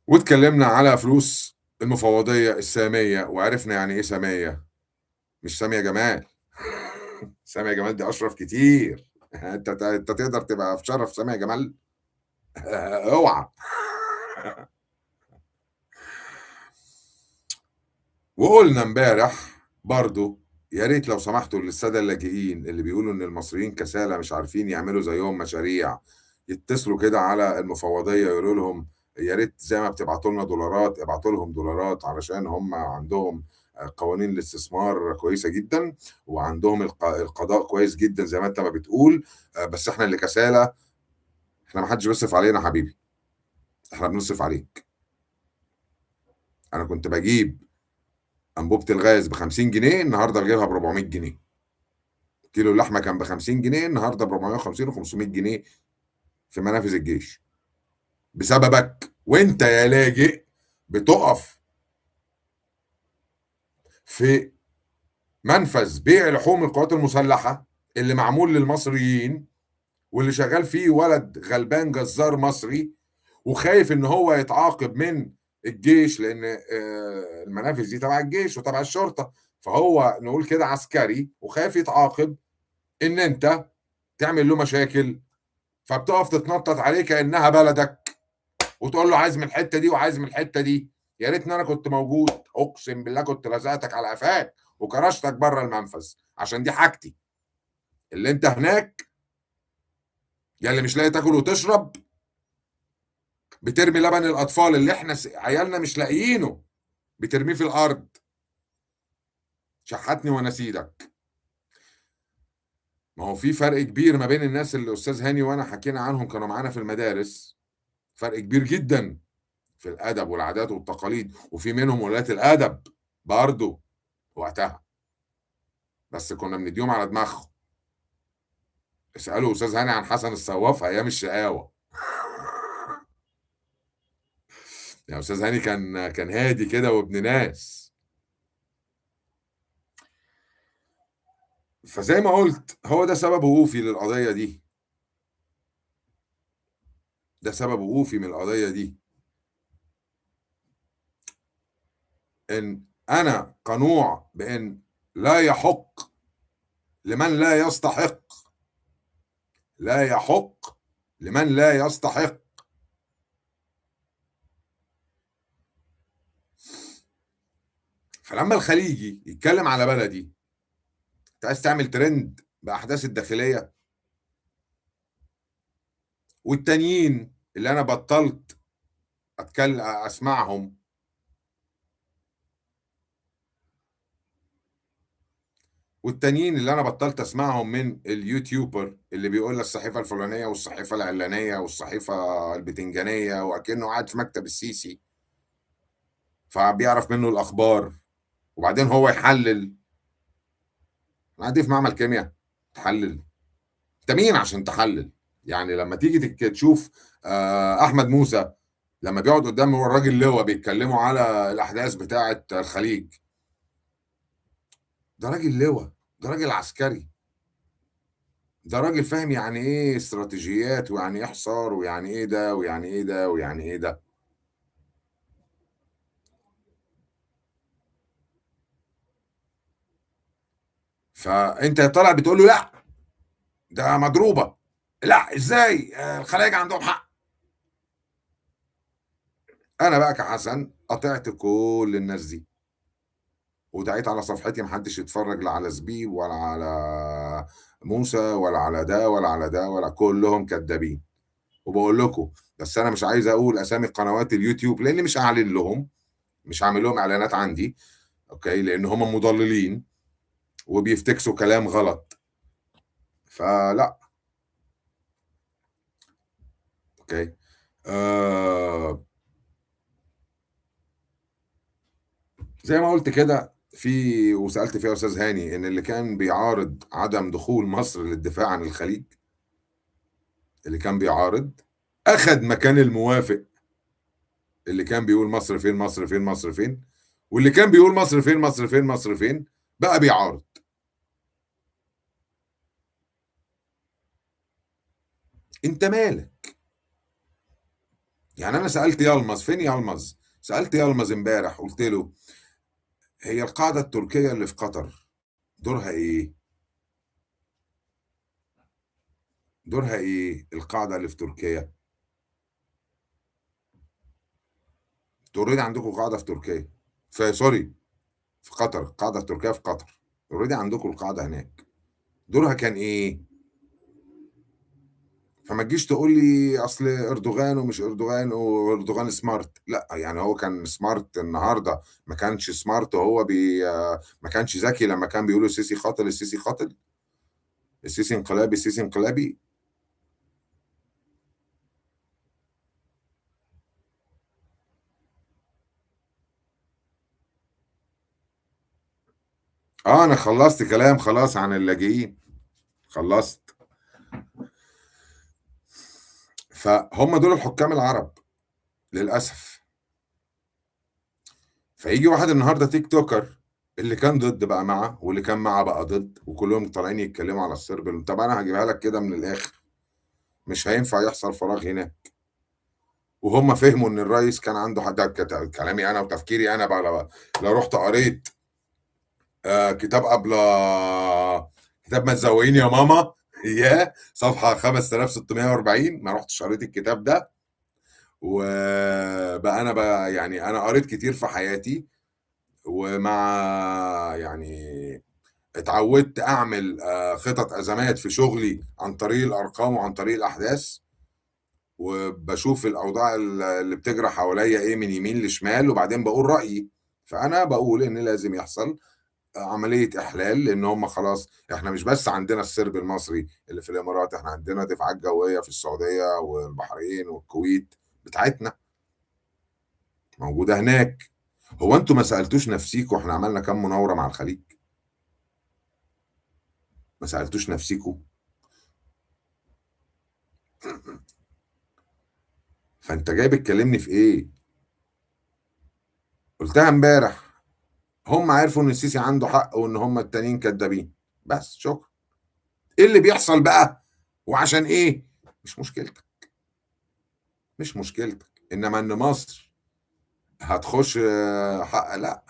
[SPEAKER 1] واتكلمنا على فلوس المفوضيه الساميه، وعرفنا يعني ايه ساميه. مش ساميه جمال. ساميه جمال دي اشرف كتير. انت تقدر تبقى في شرف ساميه جمال؟ اوعى. وقلنا امبارح برضو، يا ريت لو سمحتوا للساده اللاجئين اللي بيقولوا ان المصريين كسالى مش عارفين يعملوا زيهم مشاريع، يتصلوا كده على المفوضيه يقولوا لهم يا ريت زي ما بتبعتوا لنا دولارات ابعتوا لهم دولارات، علشان هم عندهم قوانين الاستثمار كويسه جدا، وعندهم القضاء كويس جدا زي ما انت ما بتقول. بس احنا اللي كسالى. احنا ما حدش بيصرف علينا حبيبي، احنا بنصرف عليك. انا كنت بجيب انبوبه الغاز ب 50 جنيه، النهارده بجيبها ب 400 جنيه. كيلو اللحمه كان ب 50 جنيه، النهارده ب 450 و500 جنيه في منافذ الجيش، بسببك. وانت يا لاجئ بتقف في منفذ بيع لحوم القوات المسلحه اللي معمول للمصريين، واللي شغال فيه ولد غلبان جزار مصري، وخايف ان هو يتعاقب من الجيش، لان المنافذ دي تبع الجيش وتبع الشرطه، فهو نقول كده عسكري، وخايف يتعاقب ان انت تعمل له مشاكل، فبتقف تتنطط عليه كانها بلدك، وتقول له عايز من الحته دي وعايز من الحته دي. يا ريتني انا كنت موجود، اقسم بالله كنت لزقتك على قفاك وكرشتك بره المنفذ، عشان دي حاجتي. اللي انت هناك يا اللي مش لاقي تاكل وتشرب، بترمي لبن الاطفال اللي احنا عيالنا مش لاقيينه، بترميه في الارض. شحتني وانا سيدك. ما هو في فرق كبير ما بين الناس اللي استاذ هاني وانا حكينا عنهم كانوا معانا في المدارس، فرق كبير جدا في الادب والعادات والتقاليد، وفي منهم ولاة الادب برضه وقتها، بس كنا بنديهم على دماغهم. اسالوا استاذ هاني عن حسن الصواف ايام الشقاوه. يا استاذ هاني كان هادي كده وابن ناس. فزي ما قلت هو ده سبب وقوفي للقضيه دي، ده سبب وقوفي من القضيه دي، ان انا قنوع بان لا يحق لمن لا يستحق، لا يحق لمن لا يستحق. فلما الخليجي يتكلم على بلدي، انت عايز تعمل ترند باحداث الداخليه، والتانيين اللي انا بطلت اتكلم اسمعهم، والتانيين اللي انا بطلت اسمعهم من اليوتيوبر اللي بيقول الصحيفه الفلانيه والصحيفه العلانيه والصحيفه البتنجانيه، وكأنه قاعد في مكتب السيسي فبيعرف منه الاخبار، وبعدين هو يحلل. انا قاعد في معمل كيمياء تحلل؟ انت مين عشان تحلل؟ يعني لما تيجي تشوف احمد موسى لما بيقعد قدام الراجل لواء بيتكلموا على الاحداث بتاعه الخليج، ده راجل لواء، ده راجل عسكري، ده راجل فاهم يعني ايه استراتيجيات، ويعني ايه حصار، ويعني ايه ده ويعني ايه ده ويعني ايه ده. فانت طالع بتقول له لا ده مضروبه، لا ازاي الخلايج عندهم حق. انا بقى كحسن قطعت كل الناس دي، ودعيت على صفحتي محدش يتفرج لا على زبيب ولا على موسى ولا على ده ولا على ده، ولا كلهم كدابين. وبقول لكم بس انا مش عايز اقول اسامي قنوات اليوتيوب لاني مش هعلن لهم، مش هعمل لهم اعلانات عندي، اوكي، لان هم مضللين وبيفتكسوا كلام غلط، فلا. اوكي. آه زي ما قلت كده وسألت فيها أستاذ هاني إن اللي كان بيعارض عدم دخول مصر للدفاع عن الخليج، اللي كان بيعارض أخد مكان الموافق اللي كان بيقول مصر فين مصر فين مصر فين، واللي كان بيقول مصر فين مصر فين مصر فين بقى بيعارض. أنت مالك؟ يعني أنا سألت يلمز، فين يلمز؟ سألت يلمز امبارح قلت له هي القاعدة التركية اللي في قطر دورها إيه؟ دورها إيه القاعدة اللي في تركيا؟ انتوا اوريدي عندكم قاعده في تركيا، في سوري في قطر، القاعده التركيه في قطر، اوريدي عندكم القاعده هناك، دورها كان ايه؟ فما تجيش تقول لي اصل اردوغان ومش اردوغان واردوغان سمارت. لا يعني هو كان سمارت النهارده، ما كانش سمارت وهو ما كانش ذكي لما كان بيقولوا السيسي قاتل السيسي قاتل، السيسي انقلابي السيسي انقلابي. اه انا خلصت كلام خلاص عن اللاجئين، خلصت. فهم دول الحكام العرب للاسف. فيجي واحد النهارده تيك توكر، اللي كان ضد بقى معه واللي كان معه بقى ضد، وكلهم طالعين يتكلموا على السرب. طب انا هجيبها لك كده من الاخر، مش هينفع يحصل فراغ هناك. وهم فهموا ان الرئيس كان عنده حد. كلامي انا وتفكيري انا بقى، لو رحت قريت كتاب قبل كتاب ما تزوقيني يا ماما اياه صفحه 5640، ما رحتش قريت الكتاب ده. وبقى انا بقى يعني انا قريت كتير في حياتي، ومع يعني اتعودت اعمل خطط ازمات في شغلي عن طريق الارقام وعن طريق الاحداث، وبشوف الاوضاع اللي بتجرى حواليا ايه من يمين لشمال، وبعدين بقول رايي. فانا بقول ان لازم يحصل عمليه احلال، لان هم خلاص احنا مش بس عندنا السرب المصري اللي في الامارات، احنا عندنا دفاعات جويه في السعوديه والبحرين والكويت بتاعتنا موجوده هناك. هو انتوا ما سالتوش نفسيكوا احنا عملنا كام مناوره مع الخليج؟ ما سالتوش نفسيكوا؟ فانت جاي بتكلمني في ايه؟ قلتها امبارح. هم عرفوا ان السيسي عنده حق وان هم التانيين كدابين، بس شكرا. ايه اللي بيحصل بقى وعشان ايه؟ مش مشكلتك، مش مشكلتك. انما ان مصر هتخش حق، لا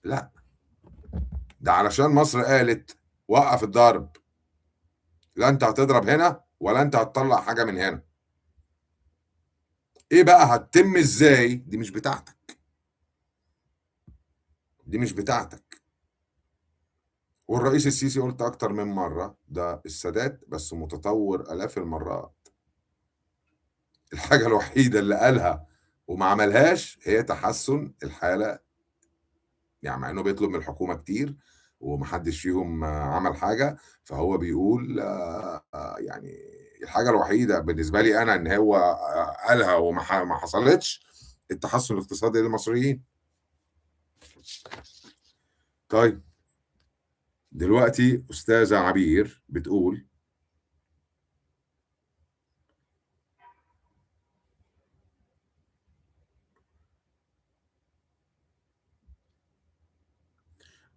[SPEAKER 1] لا، ده علشان مصر قالت وقف الضرب، لا انت هتضرب هنا ولا انت هتطلع حاجه من هنا. ايه بقى هتتم ازاي؟ دي مش بتاعتك، دي مش بتاعتك. والرئيس السيسي قلت اكتر من مره ده السادات بس متطور الاف المرات. الحاجه الوحيده اللي قالها وما عملهاش هي تحسن الحاله، يعني مع انه بيطلب من الحكومه كتير ومحدش فيهم عمل حاجه. فهو بيقول يعني الحاجه الوحيده بالنسبه لي انا ان هو قالها وما حصلتش، التحسن الاقتصادي للمصريين. طيب دلوقتي استاذه عبير بتقول،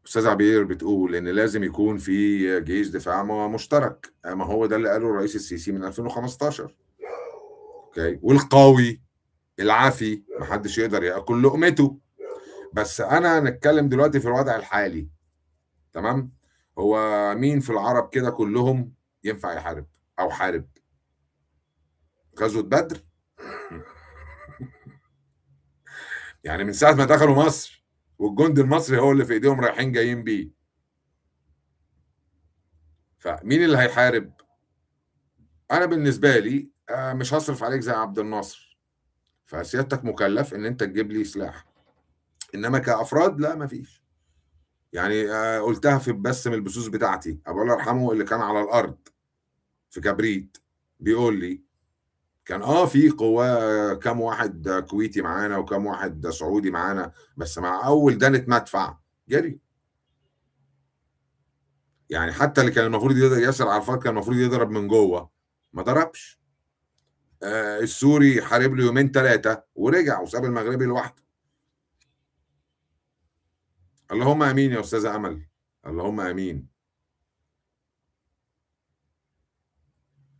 [SPEAKER 1] استاذ عبير بتقول ان لازم يكون في جيش دفاع مشترك، ما هو ده اللي قاله الرئيس السيسي من 2015. اوكي، والقوي العافي محدش يقدر ياكل لقمته. بس انا نتكلم دلوقتي في الوضع الحالي، تمام؟ هو مين في العرب كده كلهم ينفع يحارب او حارب؟ غزوة بدر يعني من ساعة ما دخلوا مصر والجند المصري هو اللي في ايديهم رايحين جايين بيه، فمين اللي هيحارب؟ انا بالنسبة لي مش هصرف عليك زي عبد الناصر، فسيادتك مكلف ان انت تجيب لي سلاح، انما كافراد لا مفيش. يعني قلتها في بس من البثوث بتاعتي، ابو الله يرحمه اللي كان على الارض في كبريت بيقول لي كان في قواه كام واحد كويتي معانا وكام واحد سعودي معانا، بس مع اول دانة مدفع جري. يعني حتى اللي كان المفروض ياسر عرفات كان المفروض يضرب من جوه ما ضربش. السوري حارب له يومين ثلاثه ورجع وساب المغربي لوحده. اللهم امين يا استاذه امل، اللهم امين.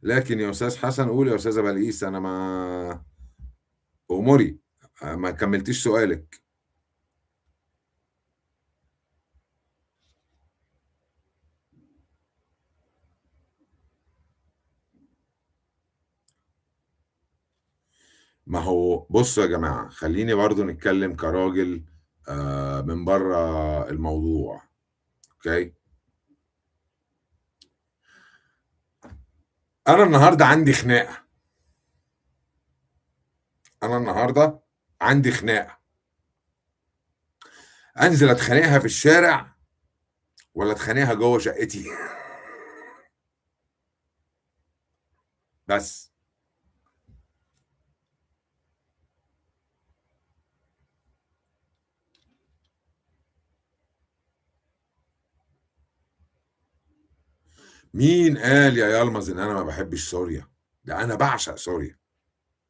[SPEAKER 1] لكن يا استاذ حسن قول يا استاذه بلقيس، انا ما اموري ما كملتيش سؤالك. ما هو بصوا يا جماعه، خليني برضو نتكلم كراجل من بره الموضوع. اوكي، أنا النهارده عندي خناقة، أنا النهارده عندي خناقة، أنزل أتخانقها في الشارع والّا أتخانقها جوّه شقتي؟ بس. مين قال يا يلمظ إن أنا ما باحبش سوريا؟ ده أنا باعشق سوريا،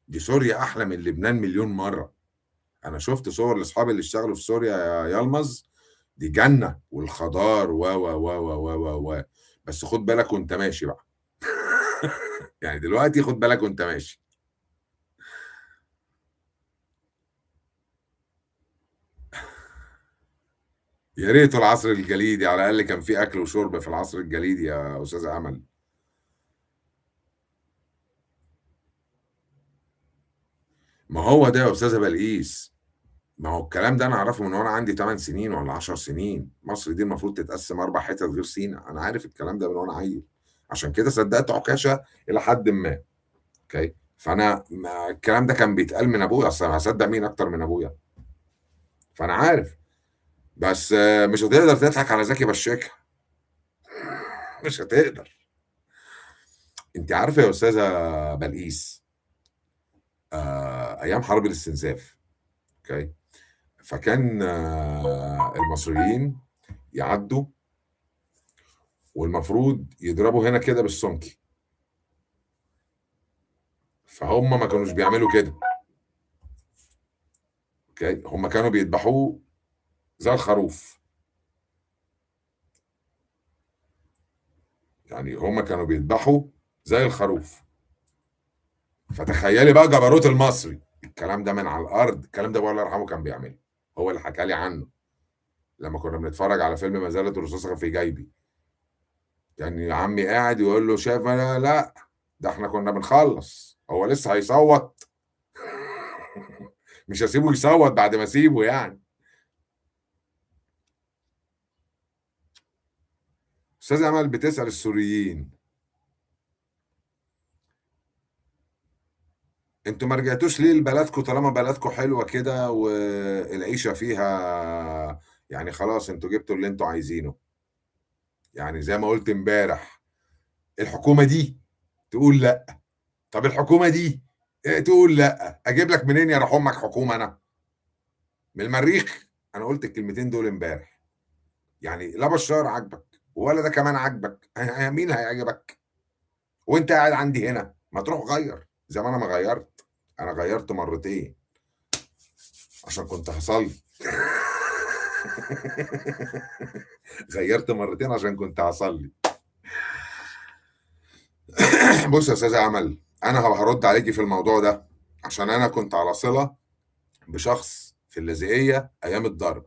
[SPEAKER 1] دي سوريا أحلى من لبنان مليون مرّة، أنا شُفت صور لأصحابي اللي اشتغلوا في سوريا يا يلمظ، دي جنة والخضار و. بس خُد بالك وأنت ماشي بقى، يعني دلوقتي خُد بالك وأنت ماشي. يا ريته العصر الجليدي، على الأقل كان في أكل وشرب في العصر الجليدي يا أستاذة أمل. ما هو ده يا أستاذة بلقيس، ما هو الكلام ده أنا أعرفه من وأنا عندي 8 سنين والّا 10 سنين، مصر دي المفروض تتقسّم 4 حتت غير سينا، أنا عارف الكلام ده من وأنا عيل، عشان كده صدّقت عكاشة إلى حدٍ ما، أوكي، فأنا الكلام ده كان بيتقال من أبويا، أصل أنا هاصدّق مين أكتر من أبويا، فأنا عارف، بس مش هتقدر تضحك على زكي بشّاكة، مش هتقدر. أنتِ عارفة يا أستاذة بلقيس، أيام حرب الاستنزاف، أوكي، فكان المصريين يعدّوا والمفروض يضربوا هنا كده بالسُمْكي، فهُم ما كانوش بيعملوا كده، أوكي، هُم كانوا بيدبحوه زي الخروف، يعني هُم كانوا بيدبحوا زي الخروف، فتخيّلي بقى جبروت المصري، الكلام ده من على الأرض، الكلام ده أبويا الله يرحمه كان بيعمله، هو اللي حكى لي عنه، لمّا كنا بنتفرّج على فيلم ما زالت الرصاصة في جيبي، كان عمي قاعد يقول له: "شايف أنا لأ، ده إحنا كنا بنخلّص، هو لسه هيصوّت؟" مش هاسيبه يصوّت بعد ما أسيبه يعني. أستاذة أمل بتسأل السوريين، أنتم ما رجعتوش ليه لبلدكم طالما بلدكم حلوة كده والعيشة فيها يعني خلاص أنتم جبتوا اللي أنتم عايزينه، يعني زي ما قُلت امبارح، الحكومة دي تقول لأ، طب الحكومة دي تقول لأ، أجيب لك منين يا روح أمك حكومة أنا؟ من المريخ؟ أنا قُلت الكلمتين دول امبارح، يعني لا بشار عاجبك ولا ده كمان عاجبك، مين هيعجبك؟ وأنت قاعد عندي هنا، ما تروح غيّر زي ما أنا ما غيّرت، أنا غيّرت مرّتين عشان كنت هاصلّي. غيّرت مرّتين عشان كنت هاصلّي. بُصّي يا أستاذة أمل، أنا هارُد عليكِ في الموضوع ده، عشان أنا كنت على صِلة بشخص في اللاذقية أيام الضرب.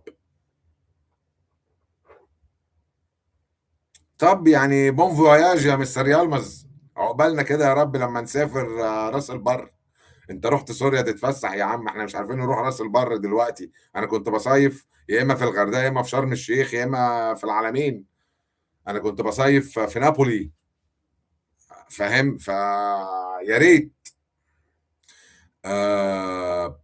[SPEAKER 1] طَب يعني bon voyage يا مستر يلمز، عقبالنا كده يا رب لمّا نسافر راس البر. أنت رُحت سوريا تتفسّح يا عم، إحنا مش عارفين نروح راس البر دلوقتي، أنا كنت باصيّف يا إمّا في الغردقة، يا إمّا في شرم الشيخ، يا إمّا في العلمين، أنا كنت باصيّف في نابولي، فاهم؟ فيا ريت. آآ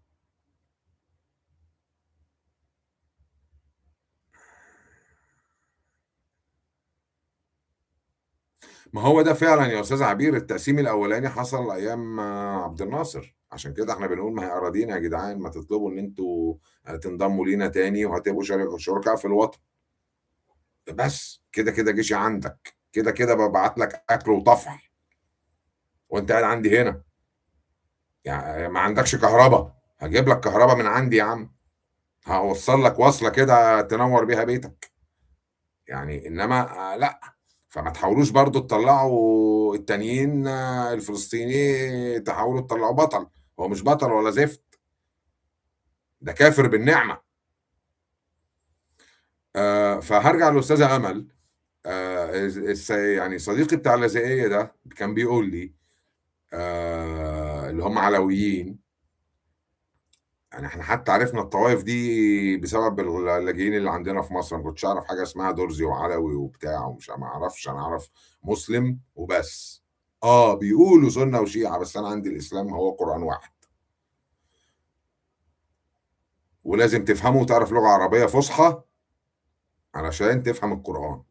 [SPEAKER 1] ما هو ده فعلًا يا أستاذ عبير التقسيم الأولاني حصل أيام عبد الناصر، عشان كده إحنا بنقول ما هي أراضينا يا جدعان، ما تطلبوا إن أنتم تنضموا لينا تاني وهتبقوا شركاء في الوطن، بس كده، كده جيشي عندك، كده، كده بابعت لك أكل وطفح وأنت قاعد عندي هنا، ما عندكش كهربا، هاجيب لك كهربا من عندي يا عم، هاوصّل لك وصلة كده تنوّر بيها بيتك، يعني إنما لأ. فما تحاولوش برضه تطلّعوا التانيين الفلسطيني تحاولوا تطلّعوه بطل، هو مش بطل ولا زفت، ده كافر بالنعمة. فهارجع للأستاذة أمل، يعني صديقي بتاع اللاذقية ده كان بيقول لي اللي هم علويين، يعني إحنا حتى عرفنا الطوايف دي بسبب اللاجئين اللي عندنا في مصر، ما كنتش أعرف حاجة اسمها درزي وعلوي وبتاع ومش ما أعرفش، أنا أعرف مسلم وبس. بيقولوا سنة وشيعة، بس أنا عندي الإسلام هو قرآن واحد، ولازم تفهمه وتعرف لغة عربية فصحى علشان تفهم القرآن.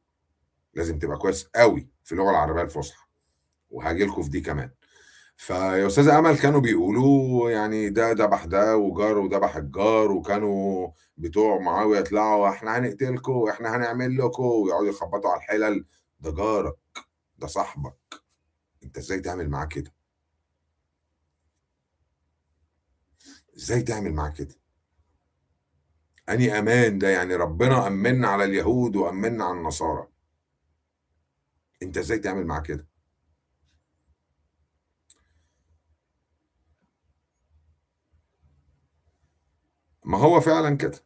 [SPEAKER 1] لازم تبقى كويس قوي في اللغة العربية الفصحى، وهاجي لكم في دي كمان. فيا أستاذة أمل كانوا بيقولوا يعني ده ذبح ده وجار وذبح الجار، وكانوا بتوع معاوية يطلعوا احنا هنقتلكم احنا هنعمل لكم، ويقعدوا يخبطوا على الحلل. ده جارك، ده صاحبك، انت ازاي تعمل معاه كده؟ ازاي تعمل معاه كده؟ اني امان ده؟ يعني ربنا امنا على اليهود وامنا على النصارى، انت ازاي تعمل معاه كده؟ ما هو فعلا كده.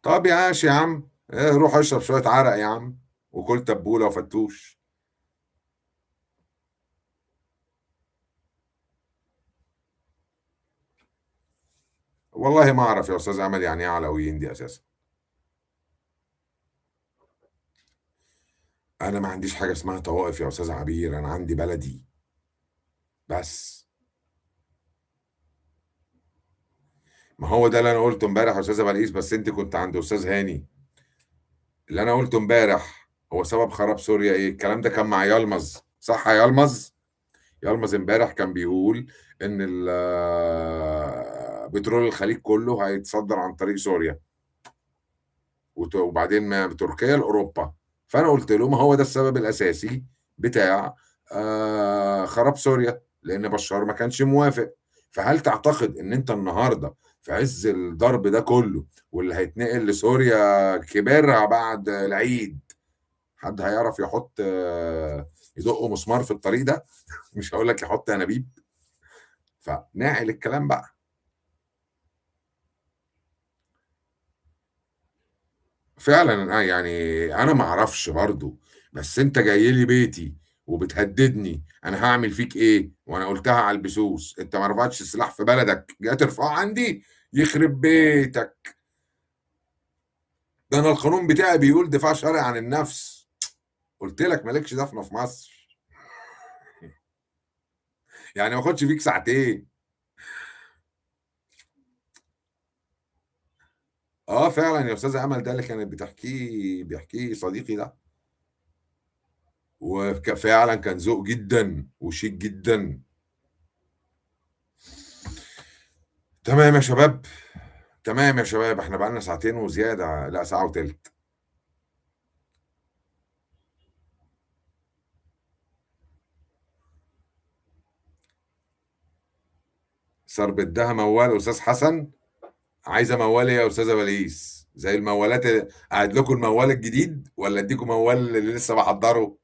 [SPEAKER 1] طب يا عاش يا عم، روح اشرب شويه عرق يا عم، وكل تبوله وفتوش. والله ما اعرف يا استاذ امل يعني ايه علويين دي اساسا. انا ما عنديش حاجه اسمها طوائف يا استاذ عبير، انا عندي بلدي بس. ما هو ده اللي انا قلته امبارح يا استاذه بلقيس، بس انت كنت عند استاذ هاني. اللي انا قلته امبارح هو سبب خراب سوريا ايه؟ الكلام ده كان مع يلمز، صح يا يلمز؟ يلمز امبارح كان بيقول ان بترول الخليج كله هيتصدر عن طريق سوريا، وبعدين من تركيا لاوروبا. فانا قلت له ما هو ده السبب الاساسي بتاع خراب سوريا، لان بشار ما كانش موافق. فهل تعتقد ان انت النهارده في عز الضرب ده كله واللي هيتنقل لسوريا كبرها بعد العيد، حد هيعرف يحط يدق مسمار في الطريق ده؟ مش هقول لك يحط انابيب. فنعقل الكلام بقى. فعلا يعني انا ما اعرفش برضو، بس انت جاي لي بيتي وبتهددني، انا هعمل فيك ايه؟ وانا قلتها على البسوس، انت ما رفعتش السلاح في بلدك جاي ترفعه عندي؟ يخرب بيتك. ده انا القانون بتاعي بيقول دفاع شرعي عن النفس. قلت لك مالكش دفنه في مصر. يعني ما اخدش فيك ساعتين. اه فعلا يا استاذه امل، ده اللي كانت بيحكيه صديقي ده، وفعلا كان ذوق جدا وشيك جدا. تمام يا شباب، تمام يا شباب، احنا بقالنا ساعتين وزيادة، لا ساعة وتلت. صار بدها موال أستاذ حسن. عايزة موال إيه يا أستاذة بليس؟ زي الموالات قاعد لكم الموال الجديد ولا اديكم موال اللي لسه بحضره؟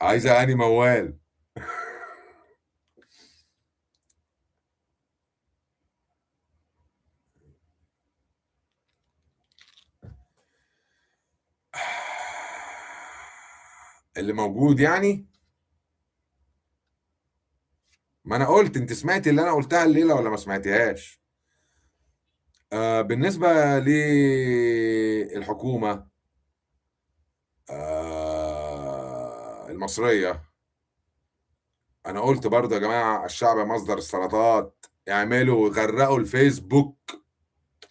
[SPEAKER 1] عايزة أني موال. اللي موجود يعني. ما أنا قلت، أنت سمعتي اللي أنا قلتها الليلة ولا ما سمعتيهاش؟ بالنسبة للحكومة المصرية، انا قلت برضه يا جماعه الشعب مصدر السلطات، اعملوا غرقوا الفيسبوك،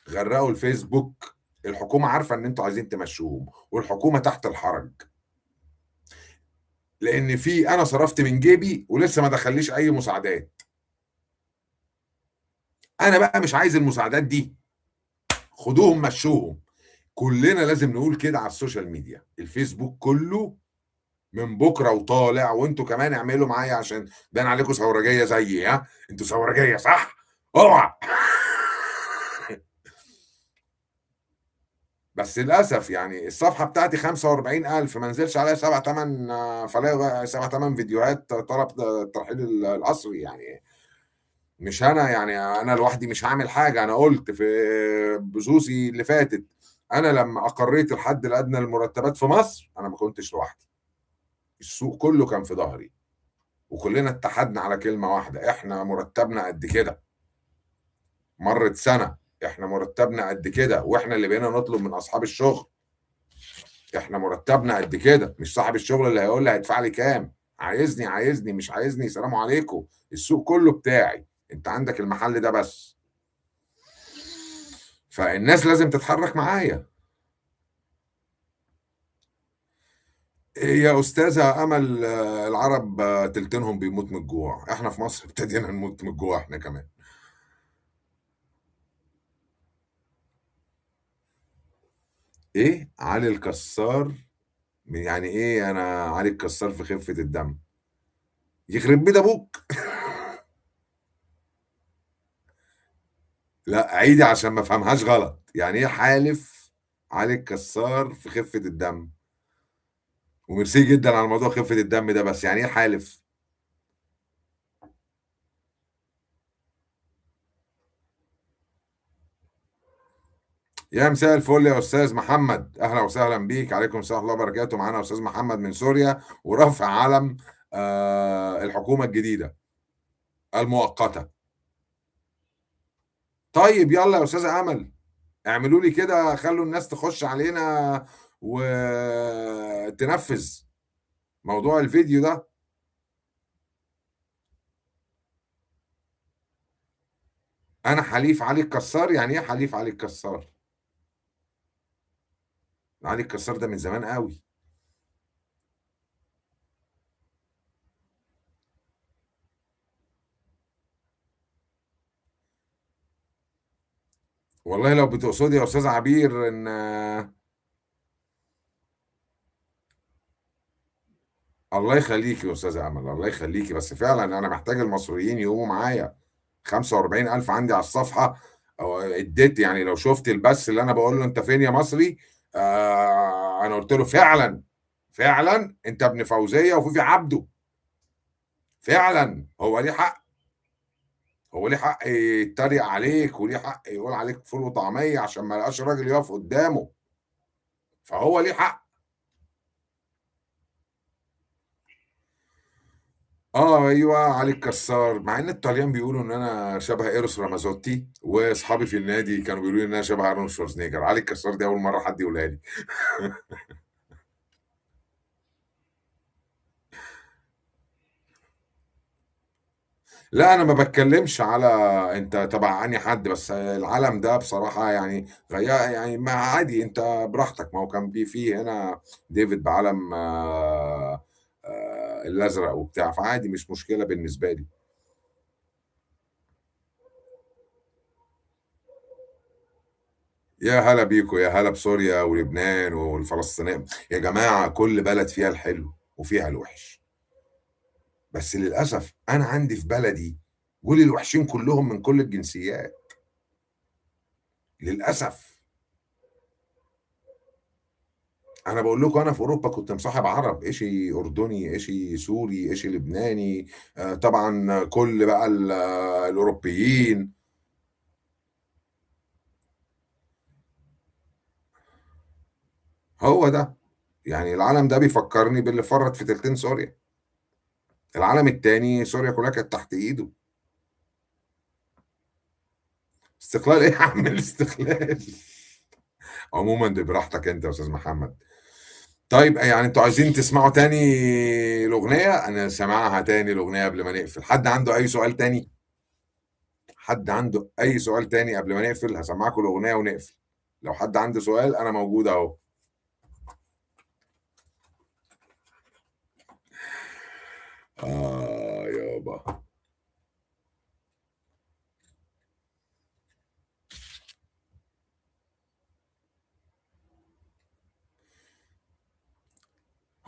[SPEAKER 1] غرقوا الفيسبوك. الحكومه عارفه ان انتوا عايزين تمشوهم، والحكومه تحت الحرج، لان في انا صرفت من جيبي ولسه ما دخليش اي مساعدات. انا بقى مش عايز المساعدات دي، خدوهم مشوهم. كلنا لازم نقول كده على السوشيال ميديا، الفيسبوك كله من بكره وطالع، وانتوا كمان اعملوا معايا عشان باين عليكم ثورجيه زيي. ها انتوا ثورجيه صح؟ اوعى. بس للاسف يعني الصفحه بتاعتي 45,000، ما نزلش عليها 7 8 فلاغ، 7 8 فيديوهات طلب الترحيل القسري يعني. مش انا يعني انا لوحدي مش هعمل حاجه. انا قلت في بثوثي اللي فاتت، انا لما اقريت الحد الادنى للمرتبات في مصر انا ما كنتش لوحدي، السوق كله كان في ظهري، وكلنا اتحدنا على كلمه واحده، احنا مرتبنا قد كده. مرت سنه إحنا مرتبنا قد كده، وإحنا اللي بقينا نطلب من أصحاب الشغل. إحنا مرتبنا قد كده، مش صاحب الشغل اللي هيقول لي هيدفع لي كام. عايزني عايزني، مش عايزني سلام عليكم. السوق كله بتاعي، أنت عندك المحل ده بس. فالناس لازم تتحرك معايا. يا أستاذة أمل، العرب تلتينهم بيموت من الجوع، إحنا في مصر ابتدينا نموت من الجوع إحنا كمان. إيه علي الكسار؟ يعني إيه أنا علي الكسار في خفة الدم؟ يخرب بيت أبوك. لا عيدي عشان ما افهمهاش غلط، يعني إيه حالف علي الكسار في خفة الدم؟ وميرسي جدا على موضوع خفة الدم ده، بس يعني إيه حالف؟ يا مساء الفل يا استاذ محمد، اهلا وسهلا بيك. عليكم السلام ورحمه الله وبركاته. معانا استاذ محمد من سوريا، ورفع علم الحكومه الجديده المؤقته. طيب يلا يا استاذه امل، اعملوا لي كده، خلوا الناس تخش علينا وتنفذ موضوع الفيديو ده. انا حليف علي الكسار؟ يعني ايه حليف علي الكسار؟ علي الكسار ده من زمان قوي. والله لو بتقصدي يا استاذ عبير ان الله يخليكي يا استاذه امل، الله يخليكي، بس فعلا انا محتاج المصريين يقوموا معايا. 45,000 عندي على الصفحه، أو اديت يعني لو شفت البث اللي انا بقول له انت فين يا مصري. انا قلت له فعلا فعلا انت ابن فوزيه وفوفي عبده. فعلا هو ليه حق، هو ليه حق يتريق عليك، وليه حق يقول عليك فول وطعميه عشان ما لقاش راجل يقف قدامه. فهو ليه حق. ايوه علي الكسار، مع ان الطليان بيقولوا ان انا شبه ايروس رامازوتي، واصحابي في النادي كانوا بيقولوا لي ان انا شبه ارنولد شوارزنيجر. علي الكسار دي اول مره حد يقولها لي. لا انا ما بتكلمش على انت تبع اني حد، بس العلم ده بصراحه يعني يعني ما عادي، انت براحتك. ما هو كان فيه هنا ديفيد بعلم الازرق وبتاع، فعادي مش مشكله بالنسبه لي. يا هلا بيكو، يا هلا بسوريا ولبنان والفلسطينيين. يا جماعة كل بلد فيها الحلو وفيها الوحش، بس للأسف أنا عندي في بلدي قولي الوحشين كلهم من كل الجنسيات، للأسف. أنا بقول لكم أنا في أوروبا كنت مصاحب عرب، إشي أردني، إشي سوري، إشي لبناني، طبعا كل بقى الأوروبيين. هو ده، يعني العالم ده بيفكرني باللي فرط في تلتين سوريا. العالم التاني سوريا كلها كانت تحت إيده. استقلال ايه يا عم الاستقلال؟ عموما دي براحتك انت يا استاذ محمد. طيب يعني انتوا عايزين تسمعوا تاني الاغنيه؟ انا سامعها تاني الاغنيه قبل ما نقفل. حد عنده اي سؤال تاني؟ حد عنده اي سؤال تاني قبل ما نقفل؟ هسمعكم الاغنيه ونقفل. لو حد عنده سؤال انا موجود اهو. يابا.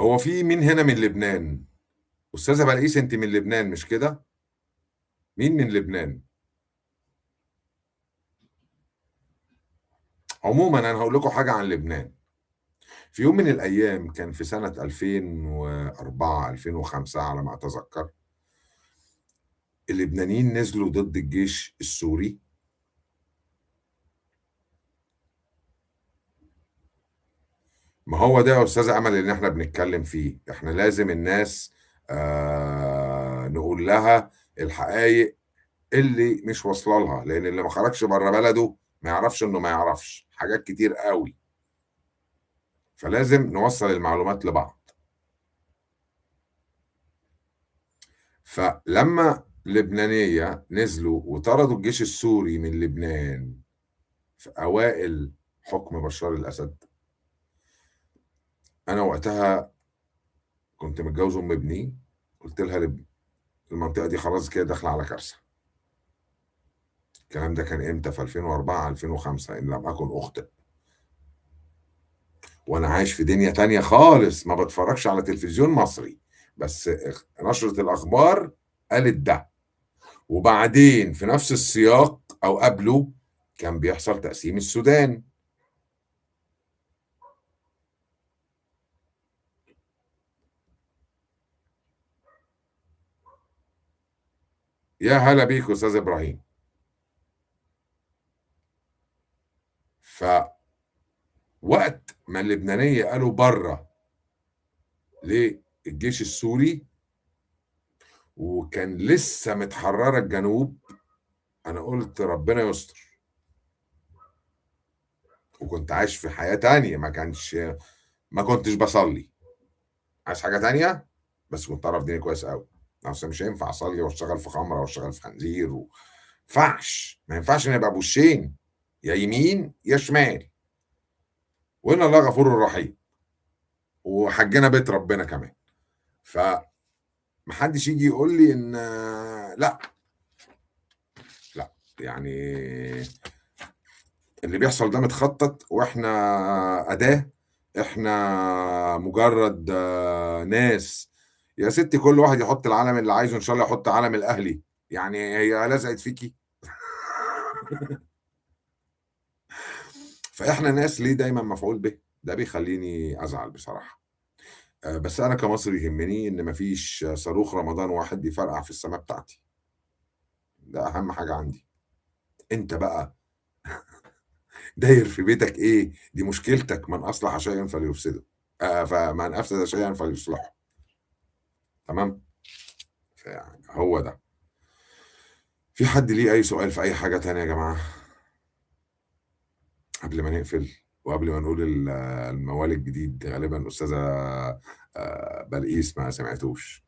[SPEAKER 1] هو في مين هنا من لبنان؟ استاذه بلقيس انت من لبنان مش كده؟ مين من لبنان؟ عموما انا هقول لكم حاجه عن لبنان. في يوم من الأيام كان في سنة 2004 2005 على ما أتذكر، اللبنانيين نزلوا ضد الجيش السوري. ما هو ده يا أستاذ أمل اللي احنا بنتكلم فيه. احنا لازم الناس نقول لها الحقائق اللي مش واصلة لها، لأن اللي ما خرجش بره بلده ما يعرفش انه ما يعرفش حاجات كتير قوي. فلازم نوصل المعلومات لبعض. فلما لبنانية نزلوا وطردوا الجيش السوري من لبنان في أوائل حكم بشار الأسد، أنا وقتها كنت متجوز أم ابني، قلت لها المنطقة دي خلاص كده داخلة على كارثة. الكلام ده كان إمتى؟ في 2004 2005 إن لم أكن أخطئ. وأنا عايش في دنيا تانية خالص، ما بتفرجش على تلفزيون مصري، بس نشرة الأخبار قالت ده. وبعدين في نفس السياق أو قبله كان بيحصل تقسيم السودان. يا هلا بيك أستاذ إبراهيم. فوقت ما اللبنانية قالوا بره للجيش السوري وكان لسه متحررة الجنوب، أنا قلت ربنا يستر. وكنت عايش في حياة تانية، ما كنتش بصلي. عايز حاجة تانية، بس كنت أعرف ديني كويس قوي. أصل مش هينفع أصلي وأشتغل في خمرة وأشتغل في خنزير ما ينفعش نبقى بوشين، يا يمين يا شمال. وإن الله غفور رحيم، وحجنا بيت ربنا كمان. فمحدش يجي يقول لي ان لا، لا، يعني اللي بيحصل ده متخطط واحنا أداة. احنا مجرد ناس. يا ستي كل واحد يحط العلم اللي عايزه، ان شاء الله يحط علم الاهلي، يعني هي لزقت فيكي. فاحنا ناس ليه دايما مفعول به، ده بيخليني ازعل بصراحة. بس انا كمصري يهمني ان مفيش صاروخ رمضان واحد بيفرقع في السماء بتاعتي. ده اهم حاجة عندي. انت بقى داير في بيتك ايه؟ دي مشكلتك. من اصلح شيئا فليفسده، فمن افسد شيئا فليصلحه. تمام. هو ده. في حد ليه اي سؤال في اي حاجة تانية يا جماعة قبل ما نقفل؟ وقبل ما نقول الموال الجديد، غالبا الأستاذة بلقيس ما سمعتوش.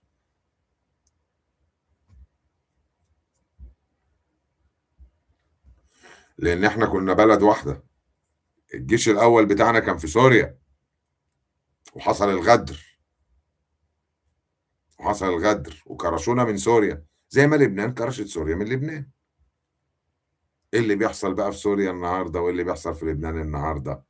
[SPEAKER 1] لأن احنا كنا بلد واحدة. الجيش الأول بتاعنا كان في سوريا، وحصل الغدر. وكرشونا من سوريا زي ما لبنان كرشت سوريا من لبنان. ايه اللي بيحصل بقى في سوريا النهارده وايه اللي بيحصل في لبنان النهارده؟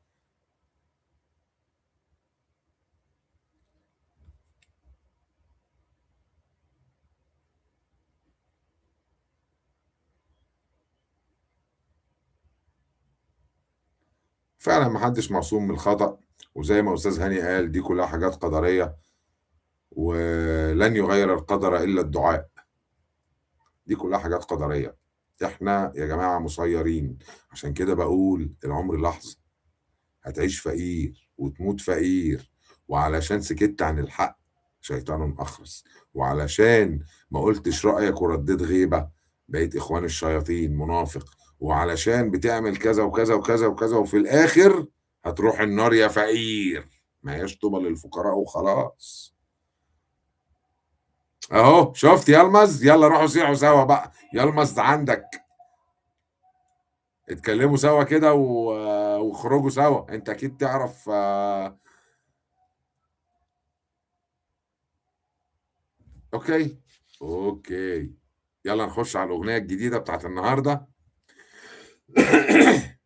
[SPEAKER 1] فعلا ما حدش معصوم من الخطأ. وزي ما استاذ هاني قال، دي كلها حاجات قدريه، ولن يغير القدر الا الدعاء. دي كلها حاجات قدريه. احنا يا جماعه مسيرين. عشان كده بقول العمر لحظه، هتعيش فقير وتموت فقير. وعلشان سكت عن الحق شيطان اخرس، وعلشان ما قلتش رايك ورديت غيبه بقيت اخوان الشياطين منافق، وعلشان بتعمل كذا وكذا وكذا وكذا وفي الاخر هتروح النار يا فقير. ما هياش طوبى للفقراء وخلاص. اهو شفت يلمز؟ يلا روحوا سيحوا سوا بقى. يلمز عندك، اتكلموا سوا كده واخرجوا سوا. انت اكيد تعرف اوكي. اوكي. يلا نخش على الاغنيه الجديده بتاعت النهارده.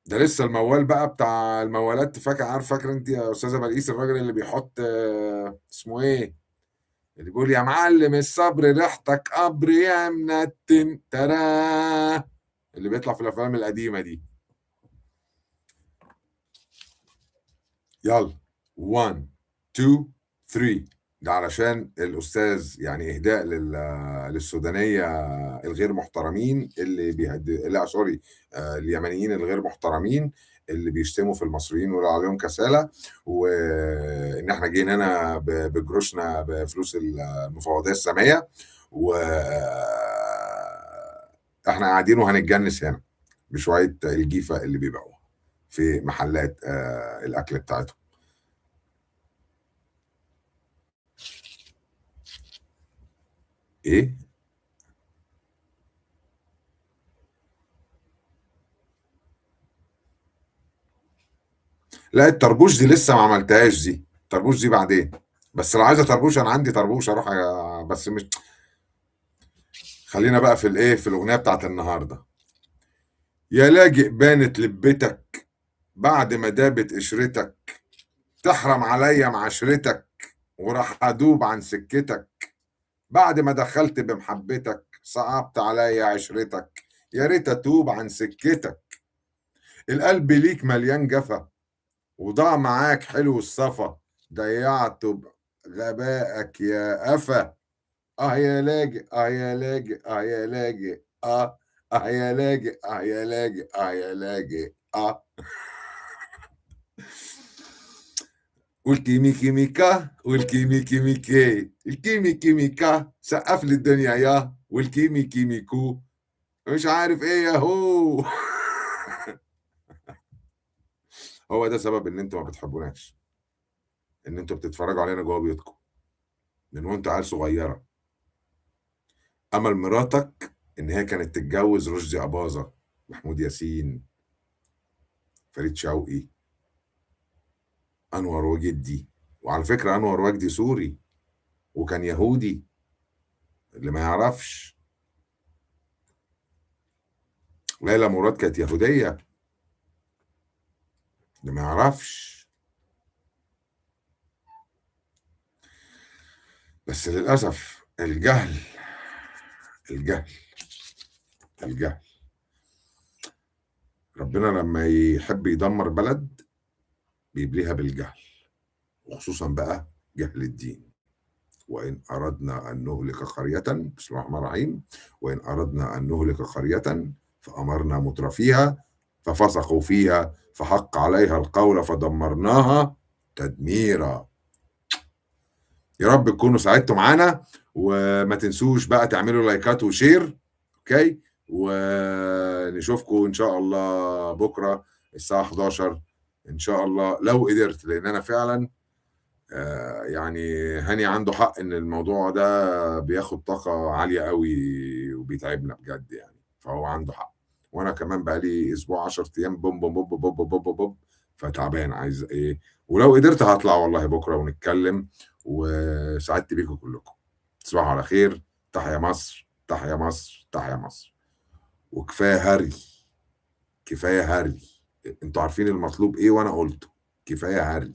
[SPEAKER 1] ده لسه الموال بقى بتاع الموالات. فاكر انت يا استاذه بلقيس الراجل اللي بيحط اسمه ايه، اللي بيقول يا معلم الصبر ريحتك قبر يا منتن تراه، اللي بيطلع في الافلام القديمه دي. يلا 1 2 3. ده علشان الاستاذ، يعني اهداء للسودانيه الغير محترمين اللي لا سوري، اليمنيين الغير محترمين اللي بيشتموا في المصريين ويقولوا عليهم كسالى، وان احنا جايين هنا بجروشنا بفلوس المفوضيه الساميه، و احنا قاعدين وهنتجنس هنا. بشوية الجيفة اللي بيبيعوها في محلات الأكل بتاعتهم. إيه؟ لا الطربوش دي لسه ما عملتهاش دي، الطربوش دي بعدين. بس لو عايزة طربوش أنا عندي طربوش أروح بس مش. خلينا بقى في الإيه، في الأغنية بتاعت النهاردة. يا لاجئ بانت لبتك بعد ما دابت قشرتك، تحرم عليا معاشرتك وراح أدوب عن سكتك، بعد ما دخلت بمحبتك صعبت عليا عشرتك، يا ريت أتوب عن سكتك. القلب ليك مليان جفا وضاع معاك حلو الصفا، ضيعته بغبائك يا قفا. اه يا لاجئ اه يا لاجئ اه يا لاجئ اه، اه يا لاجئ اه يا لاجئ اه يا لاجئ اه. والكيمي كيميكا والكيمي كيميكي، الكيمي كيميكا سقف لي الدنيا يا، والكيمي كيميكو مش عارف ايه يا هو. هو ده سبب ان انتوا ما بتحبوناش، ان انتوا بتتفرجوا علينا جوه بيوتكم من وانتوا عيال صغيره. امل مراتك ان هي كانت تتجوز رشدي اباظه، محمود ياسين، فريد شوقي، انور وجدي. وعلى فكره انور وجدي سوري وكان يهودي، اللي ما يعرفش. ليلى مراد كانت يهوديه، اللي ما يعرفش. بس للاسف الجهل، الجهل، الجهل. ربنا لما يحب يدمر بلد بيبليها بالجهل، وخصوصا بقى جهل الدين. وإن أردنا أن نهلك قرية، بسم الله الرحمن الرحيم، وإن أردنا أن نهلك قرية فأمرنا مترفيها ففسقوا فيها فحق عليها القول فدمرناها تدميرا. يا رب تكونوا ساعدتوا معانا، وما تنسوش بقى تعملوا لايكات وشير. اوكي، ونشوفكم ان شاء الله بكره الساعه 11 ان شاء الله لو قدرت، لان انا فعلا يعني هاني عنده حق ان الموضوع ده بياخد طاقة عالية قوي وبيتعبنا بجد يعني، فهو عنده حق. وانا كمان بقى لي اسبوع 10 ايام بوم بوم بوم بوم بوم بوم بوم، فتعبان عايز ايه. ولو قدرت هطلع والله بكرة ونتكلم، وسعدت بيكم كلكم. تصبحوا على خير. تحيا مصر، تحيا مصر، تحيا مصر. وكفاية هري، كفاية هري. انتوا عارفين المطلوب ايه وانا قلته. كفاية هري.